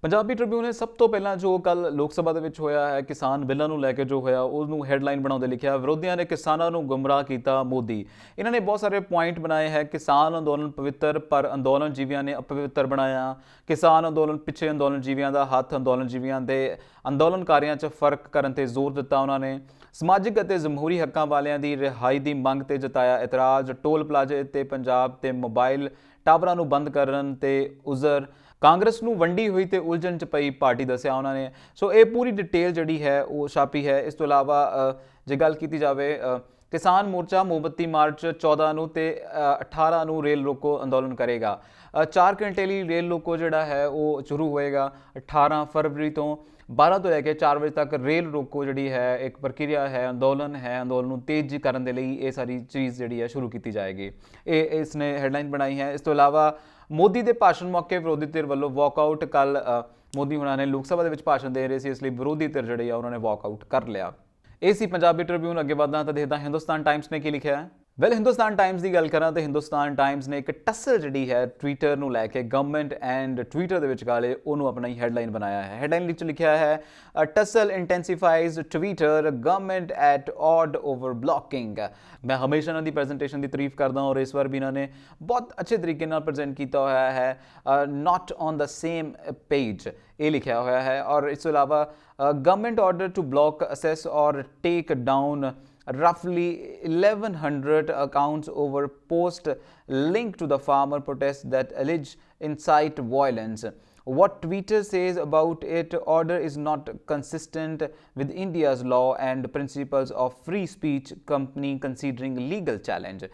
Speaker 1: ਪੰਜਾਬੀ ਟ੍ਰਿਬਿਊਨ ਨੇ ਸਭ ਤੋਂ ਪਹਿਲਾਂ ਜੋ ਕੱਲ੍ਹ ਲੋਕ ਸਭਾ ਦੇ ਵਿੱਚ ਹੋਇਆ ਹੈ ਕਿਸਾਨ ਬਿੱਲਾਂ ਨੂੰ ਲੈ ਕੇ ਜੋ ਹੋਇਆ ਉਹਨੂੰ ਹੈਡਲਾਈਨ ਬਣਾਉਂਦੇ ਲਿਖਿਆ, ਵਿਰੋਧੀਆਂ ਨੇ ਕਿਸਾਨਾਂ ਨੂੰ ਗੁੰਮਰਾਹ ਕੀਤਾ ਮੋਦੀ। ਇਹਨਾਂ ਨੇ ਬਹੁਤ ਸਾਰੇ ਪੁਆਇੰਟ ਬਣਾਏ ਹੈ। ਕਿਸਾਨ ਅੰਦੋਲਨ ਪਵਿੱਤਰ ਪਰ ਅੰਦੋਲਨ ਜੀਵੀਆਂ ਨੇ ਅਪਵਿੱਤਰ ਬਣਾਇਆ। ਕਿਸਾਨ ਅੰਦੋਲਨ ਪਿੱਛੇ ਅੰਦੋਲਨ ਜੀਵੀਆਂ ਦਾ ਹੱਥ, ਅੰਦੋਲਨ ਜੀਵੀਆਂ ਦੇ ਅੰਦੋਲਨਕਾਰੀਆਂ 'ਚ ਫਰਕ ਕਰਨ ਤੇ ਜ਼ੋਰ ਦਿੱਤਾ ਉਹਨਾਂ ਨੇ। ਸਮਾਜਿਕ ਅਤੇ ਜਮਹੂਰੀ ਹੱਕਾਂ ਵਾਲਿਆਂ ਦੀ ਰਿਹਾਈ ਦੀ ਮੰਗ ਤੇ ਜਤਾਇਆ ਇਤਰਾਜ਼। ਟੋਲ ਪਲਾਜ਼ੇ ਤੇ ਪੰਜਾਬ ਤੇ ਮੋਬਾਈਲ ਟਾਵਰਾਂ ਨੂੰ ਬੰਦ ਕਰਨ ਤੇ ਉਜ਼ਰ। ਕਾਂਗਰਸ ਨੂੰ ਵੰਡੀ ਹੋਈ ਤੇ ਉਲਝਣ 'ਚ ਪਈ ਪਾਰਟੀ ਦੱਸਿਆ ਉਹਨਾਂ ਨੇ। ਸੋ ਇਹ ਪੂਰੀ ਡਿਟੇਲ ਜਿਹੜੀ ਹੈ ਉਹ ਛਾਪੀ ਹੈ। ਇਸ ਤੋਂ ਇਲਾਵਾ ਜੇ ਗੱਲ ਕੀਤੀ ਜਾਵੇ ਕਿਸਾਨ ਮੋਰਚਾ ਮੋਮਬੱਤੀ ਮਾਰਚ 14 ਨੂੰ ਤੇ 18 ਨੂੰ ਰੇਲ ਰੋਕੋ ਅੰਦੋਲਨ ਕਰੇਗਾ। 4 ਘੰਟੇ ਲਈ ਰੇਲ ਰੋਕੋ ਜਿਹੜਾ ਹੈ ਉਹ ਸ਼ੁਰੂ ਹੋਏਗਾ 18 ਫਰਵਰੀ ਤੋਂ। 12 ਤੋਂ ਲੈ ਕੇ 4 ਵਜੇ ਤੱਕ ਰੇਲ ਰੋਕੋ ਜਿਹੜੀ ਹੈ ਇੱਕ ਪ੍ਰਕਿਰਿਆ ਹੈ, ਅੰਦੋਲਨ ਹੈ, ਅੰਦੋਲਨ ਨੂੰ ਤੇਜ਼ ਕਰਨ ਦੇ ਲਈ ਇਹ ਸਾਰੀ ਚੀਜ਼ ਜਿਹੜੀ ਹੈ ਸ਼ੁਰੂ ਕੀਤੀ ਜਾਏਗੀ। ਇਹ ਇਸਨੇ ਹੈਡਲਾਈਨ ਬਣਾਈ ਹੈ। ਇਸ ਤੋਂ ਇਲਾਵਾ ਮੋਦੀ ਦੇ ਭਾਸ਼ਣ ਮੌਕੇ ਵਿਰੋਧੀ ਧਿਰ ਵੱਲੋਂ ਵਾਕਆਊਟ। ਕੱਲ ਮੋਦੀ ਹੁਣਾਂ ਨੇ ਲੋਕ ਸਭਾ ਦੇ ਵਿੱਚ ਭਾਸ਼ਣ ਦੇ ਰਹੇ ਸੀ, ਇਸ ਲਈ ਵਿਰੋਧੀ ਧਿਰ ਜਿਹੜੀ ਆ ਉਹਨਾਂ ਨੇ ਵਾਕਆਊਟ ਕਰ ਲਿਆ। ਇਹ ਸੀ ਪੰਜਾਬੀ ਟ੍ਰਿਬਿਊਨ। ਅੱਗੇ ਵਧਦਾ ਤਾਂ ਦੇਖਦਾ ਹਿੰਦੁਸਤਾਨ ਟਾਈਮਸ ਨੇ ਕੀ ਲਿਖਿਆ ਹੈ। ਵੈਲ, ਹਿੰਦੁਸਤਾਨ ਟਾਈਮਸ ਦੀ ਗੱਲ ਕਰਾਂ ਤਾਂ ਹਿੰਦੁਸਤਾਨ ਟਾਈਮਸ ਨੇ ਇੱਕ ਟੱਸਲ ਜਿਹੜੀ ਹੈ ਟਵਿੱਟਰ ਨੂੰ ਲੈ ਕੇ, ਗਵਰਨਮੈਂਟ ਐਂਡ ਟਵਿੱਟਰ ਦੇ ਵਿਚਕਾਲੇ, ਉਹਨੂੰ ਆਪਣਾ ਹੀ ਹੈਡਲਾਈਨ ਬਣਾਇਆ ਹੈ। ਹੈਡਲਾਈਨ ਵਿੱਚ ਲਿਖਿਆ ਹੈ tussle intensifies Twitter government at odd over blocking. ਮੈਂ ਹਮੇਸ਼ਾ ਇਹਨਾਂ ਦੀ ਪ੍ਰੈਜੈਂਟੇਸ਼ਨ ਦੀ ਤਾਰੀਫ ਕਰਦਾ ਹਾਂ ਔਰ ਇਸ ਵਾਰ ਵੀ ਇਹਨਾਂ ਨੇ ਬਹੁਤ ਅੱਛੇ ਤਰੀਕੇ ਨਾਲ ਪ੍ਰੈਜੈਂਟ ਕੀਤਾ ਹੋਇਆ ਹੈ। Not on the same page ਇਹ ਲਿਖਿਆ ਹੋਇਆ ਹੈ। ਔਰ ਇਸ ਤੋਂ ਇਲਾਵਾ government order to block, access or take down roughly 1100 accounts over post linked to the farmer protests that allege incite violence. What Twitter says about it order is not consistent with India's law and principles of free speech, company considering legal challenge.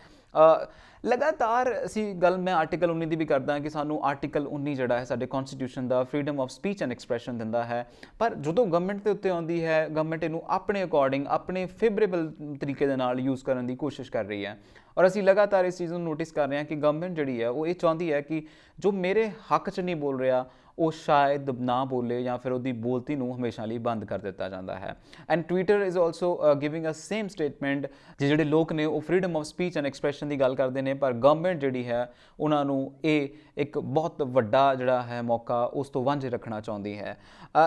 Speaker 1: ਲਗਾਤਾਰ ਅਸੀਂ ਗੱਲ ਮੈਂ article 19 ਦੀ ਵੀ ਕਰਦਾ ਕਿ ਸਾਨੂੰ article 19 ਜਿਹੜਾ ਹੈ ਸਾਡੇ constitution the freedom of speech and expression ਦਿੰਦਾ ਹੈ, ਪਰ ਜਦੋਂ ਗਵਰਨਮੈਂਟ ਦੇ ਉੱਤੇ ਆਉਂਦੀ ਹੈ, ਗਵਰਨਮੈਂਟ ਇਹਨੂੰ ਆਪਣੇ ਅਕੋਰਡਿੰਗ, ਆਪਣੇ ਫੇਵਰੇਬਲ ਤਰੀਕੇ ਦੇ ਨਾਲ ਯੂਜ਼ ਕਰਨ ਦੀ ਕੋਸ਼ਿਸ਼ ਕਰ ਰਹੀ ਹੈ। ਔਰ ਅਸੀਂ ਲਗਾਤਾਰ ਇਸ ਚੀਜ਼ ਨੂੰ ਨੋਟਿਸ ਕਰ ਰਹੇ ਹਾਂ ਕਿ ਗਵਰਨਮੈਂਟ ਜਿਹੜੀ ਹੈ ਉਹ ਇਹ ਚਾਹੁੰਦੀ ਹੈ ਕਿ ਜੋ ਮੇਰੇ ਹੱਕ 'ਚ ਨਹੀਂ ਬੋਲ ਰਿਹਾ ਉਹ ਸ਼ਾਇਦ ਨਾ ਬੋਲੇ ਜਾਂ ਫਿਰ ਉਹਦੀ ਬੋਲਤੀ ਨੂੰ ਹਮੇਸ਼ਾ ਲਈ ਬੰਦ ਕਰ ਦਿੱਤਾ ਜਾਂਦਾ ਹੈ। And Twitter is also giving a same statement. ਜਿਹੜੇ ਲੋਕ ਨੇ ਉਹ freedom of speech and expression ਦੀ ਗੱਲ ਕਰਦੇ ਨੇ, ਪਰ ਗਵਰਨਮੈਂਟ ਜਿਹੜੀ ਹੈ ਉਹਨਾਂ ਨੂੰ ਇਹ ਇੱਕ ਬਹੁਤ ਵੱਡਾ ਜਿਹੜਾ ਹੈ ਮੌਕਾ ਉਸ ਤੋਂ ਵਾਂਝੇ ਰੱਖਣਾ ਚਾਹੁੰਦੀ ਹੈ।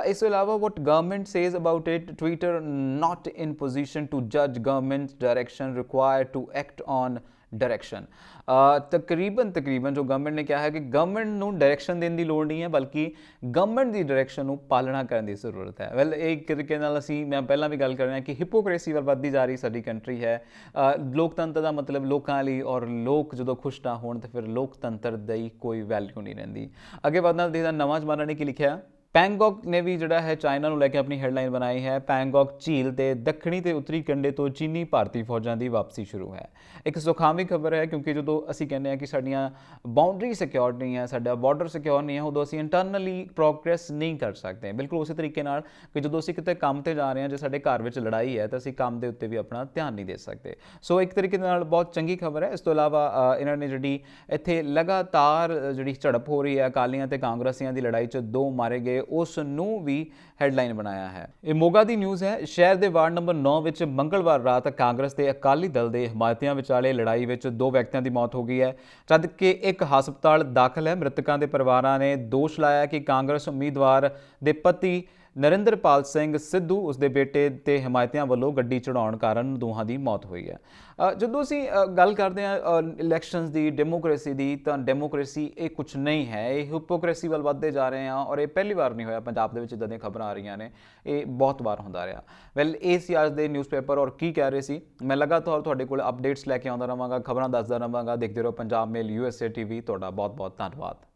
Speaker 1: ਇਸ ਤੋਂ ਇਲਾਵਾ what government says about it, Twitter not in position to ਜੱਜ government direction required to act on direction. तकरीबन जो गवर्नमेंट ने कहा है कि गवर्नमेंट ਨੂੰ डायरेक्शन देने ਦੀ ਲੋੜ ਨਹੀਂ ਹੈ, ਬਲਕਿ ਗਵਰਨमेंट ਦੀ डायरेक्शन ਨੂੰ ਪਾਲਣਾ ਕਰਨ ਦੀ ਜ਼ਰੂਰਤ ਹੈ। ਵੈਲ, ਇੱਕ ਤਰੀਕੇ ਨਾਲ ਅਸੀਂ ਮੈਂ ਪਹਿਲਾਂ ਵੀ ਗੱਲ ਕਰ ਰਿਹਾ ਕਿ ਹਿਪੋਕ੍ਰੇਸੀ ਵੱਲ ਵੱਧਦੀ ਜਾ ਰਹੀ ਸਾਡੀ ਕੰਟਰੀ ਹੈ। ਲੋਕਤੰਤਰ ਦਾ ਮਤਲਬ ਲੋਕਾਂ ਲਈ, ਔਰ ਲੋਕ ਜਦੋਂ ਖੁਸ਼ ਨਾ ਹੋਣ ਤਾਂ ਫਿਰ ਲੋਕਤੰਤਰ ਦੀ ਕੋਈ ਵੈਲਿਊ ਨਹੀਂ ਰਹਿੰਦੀ। ਅੱਗੇ ਵਧਣਾ ਦੇਖਦਾ ਨਵਾਂ ਜ਼ਮਾਨਾ ਨੇ ਕੀ ਲਿਖਿਆ। ਪੈਂਗੋਕ ਨੇ ਵੀ ਜਿਹੜਾ ਹੈ ਚਾਈਨਾ ਨੂੰ ਲੈ ਕੇ ਆਪਣੀ ਹੈਡਲਾਈਨ ਬਣਾਈ ਹੈ। ਪੈਂਗੋਕ ਝੀਲ ਦੇ ਦੱਖਣੀ ਤੇ ਉੱਤਰੀ ਕੰਢੇ ਤੋਂ ਚੀਨੀ ਭਾਰਤੀ ਫੌਜਾਂ ਦੀ ਵਾਪਸੀ ਸ਼ੁਰੂ ਹੈ। ਇੱਕ ਸੁਖਾਵੀ ਖਬਰ ਹੈ, ਕਿਉਂਕਿ ਜਦੋਂ ਅਸੀਂ ਕਹਿੰਦੇ ਹਾਂ ਕਿ ਸਾਡੀਆਂ ਬਾਉਂਡਰੀ ਸਿਕਿਉਰ ਨਹੀਂ ਹੈ, ਸਾਡਾ ਬਾਰਡਰ ਸਿਕਿਉਰ ਨਹੀਂ ਹੈ, ਉਦੋਂ ਅਸੀਂ ਇੰਟਰਨਲੀ ਪ੍ਰੋਗਰੈਸ ਨਹੀਂ ਕਰ ਸਕਦੇ। ਬਿਲਕੁਲ ਉਸੇ ਤਰੀਕੇ ਨਾਲ ਕਿ ਜਦੋਂ ਅਸੀਂ ਕਿਤੇ ਕੰਮ ਤੇ ਜਾ ਰਹੇ ਹਾਂ, ਜੇ ਸਾਡੇ ਘਰ ਵਿੱਚ ਲੜਾਈ ਹੈ ਤਾਂ ਅਸੀਂ ਕੰਮ ਦੇ ਉੱਤੇ ਵੀ ਆਪਣਾ ਧਿਆਨ ਨਹੀਂ ਦੇ ਸਕਦੇ। ਸੋ ਇੱਕ ਤਰੀਕੇ ਨਾਲ ਬਹੁਤ ਚੰਗੀ ਖਬਰ ਹੈ। ਇਸ ਤੋਂ ਇਲਾਵਾ ਇਹਨਾਂ ਨੇ ਜਿਹੜੀ ਇੱਥੇ ਲਗਾਤਾਰ ਜਿਹੜੀ ਝੜਪ ਹੋ ਰਹੀ ਹੈ ਅਕਾਲੀਆਂ ਤੇ ਕਾਂਗਰਸੀਆਂ ਦੀ ਲੜਾਈ 'ਚ 2 ਮਾਰੇ ਗਏ, ਉਸ ਨੂੰ ਵੀ ਹੈਡਲਾਈਨ ਬਣਾਇਆ ਹੈ। ਇਹ ਮੋਗਾ ਦੀ ਨਿਊਜ਼ ਹੈ। ਸ਼ਹਿਰ ਦੇ ਵਾਰਡ ਨੰਬਰ 9 ਵਿੱਚ ਮੰਗਲਵਾਰ ਰਾਤ ਕਾਂਗਰਸ ਤੇ ਅਕਾਲੀ ਦਲ ਦੇ ਹਮਾਇਤੀਆਂ ਵਿਚਾਲੇ ਲੜਾਈ ਵਿੱਚ 2 ਵਿਅਕਤੀਆਂ ਦੀ ਮੌਤ ਹੋ ਗਈ ਹੈ, ਜਦ ਕਿ ਇੱਕ ਹਸਪਤਾਲ ਦਾਖਲ ਹੈ। ਮ੍ਰਿਤਕਾਂ ਦੇ ਪਰਿਵਾਰਾਂ ਨੇ ਦੋਸ਼ ਲਾਇਆ ਕਿ ਕਾਂਗਰਸ ਉਮੀਦਵਾਰ ਦੇ ਪਤੀ ਨਰਿੰਦਰਪਾਲ ਸਿੰਘ ਸਿੱਧੂ, ਉਸਦੇ ਬੇਟੇ ਤੇ ਹਮਾਇਤੀਆਂ ਵੱਲੋਂ ਗੱਡੀ ਚੜਾਉਣ ਕਾਰਨ ਦੋਹਾਂ ਦੀ ਮੌਤ ਹੋਈ ਹੈ। ਜਦੋਂ ਅਸੀਂ ਗੱਲ ਕਰਦੇ ਹਾਂ ਇਲੈਕਸ਼ਨਸ ਦੀ, ਡੈਮੋਕ੍ਰੇਸੀ ਦੀ, ਤਾਂ ਡੈਮੋਕ੍ਰੇਸੀ ਇਹ ਕੁਛ ਨਹੀਂ ਹੈ, ਇਹ ਹਿਪੋਕ੍ਰੇਸੀ ਵੱਲ ਵੱਧਦੇ ਜਾ ਰਹੇ ਹਾਂ। ਔਰ ਇਹ ਪਹਿਲੀ ਵਾਰ ਨਹੀਂ ਹੋਇਆ ਪੰਜਾਬ ਦੇ ਵਿੱਚ ਇੱਦਾਂ ਦੀਆਂ ਖਬਰਾਂ ਆ ਰਹੀਆਂ ਨੇ, ਇਹ ਬਹੁਤ ਵਾਰ ਹੁੰਦਾ ਰਿਹਾ। ਵੈਲ, ਇਹ ਸੀ ਅੱਜ ਦੇ ਨਿਊਜ਼ਪੇਪਰ ਔਰ ਕੀ ਕਹਿ ਰਹੇ ਸੀ। ਮੈਂ ਲਗਾਤਾਰ ਤੁਹਾਡੇ ਕੋਲ ਅਪਡੇਟਸ ਲੈ ਕੇ ਆਉਂਦਾ ਰਹਾਂਗਾ, ਖਬਰਾਂ ਦੱਸਦਾ ਰਹਾਂਗਾ। ਦੇਖਦੇ ਰਹੋ ਪੰਜਾਬ ਮੇਲ USA TV। ਤੁਹਾਡਾ ਬਹੁਤ ਬਹੁਤ ਧੰਨਵਾਦ।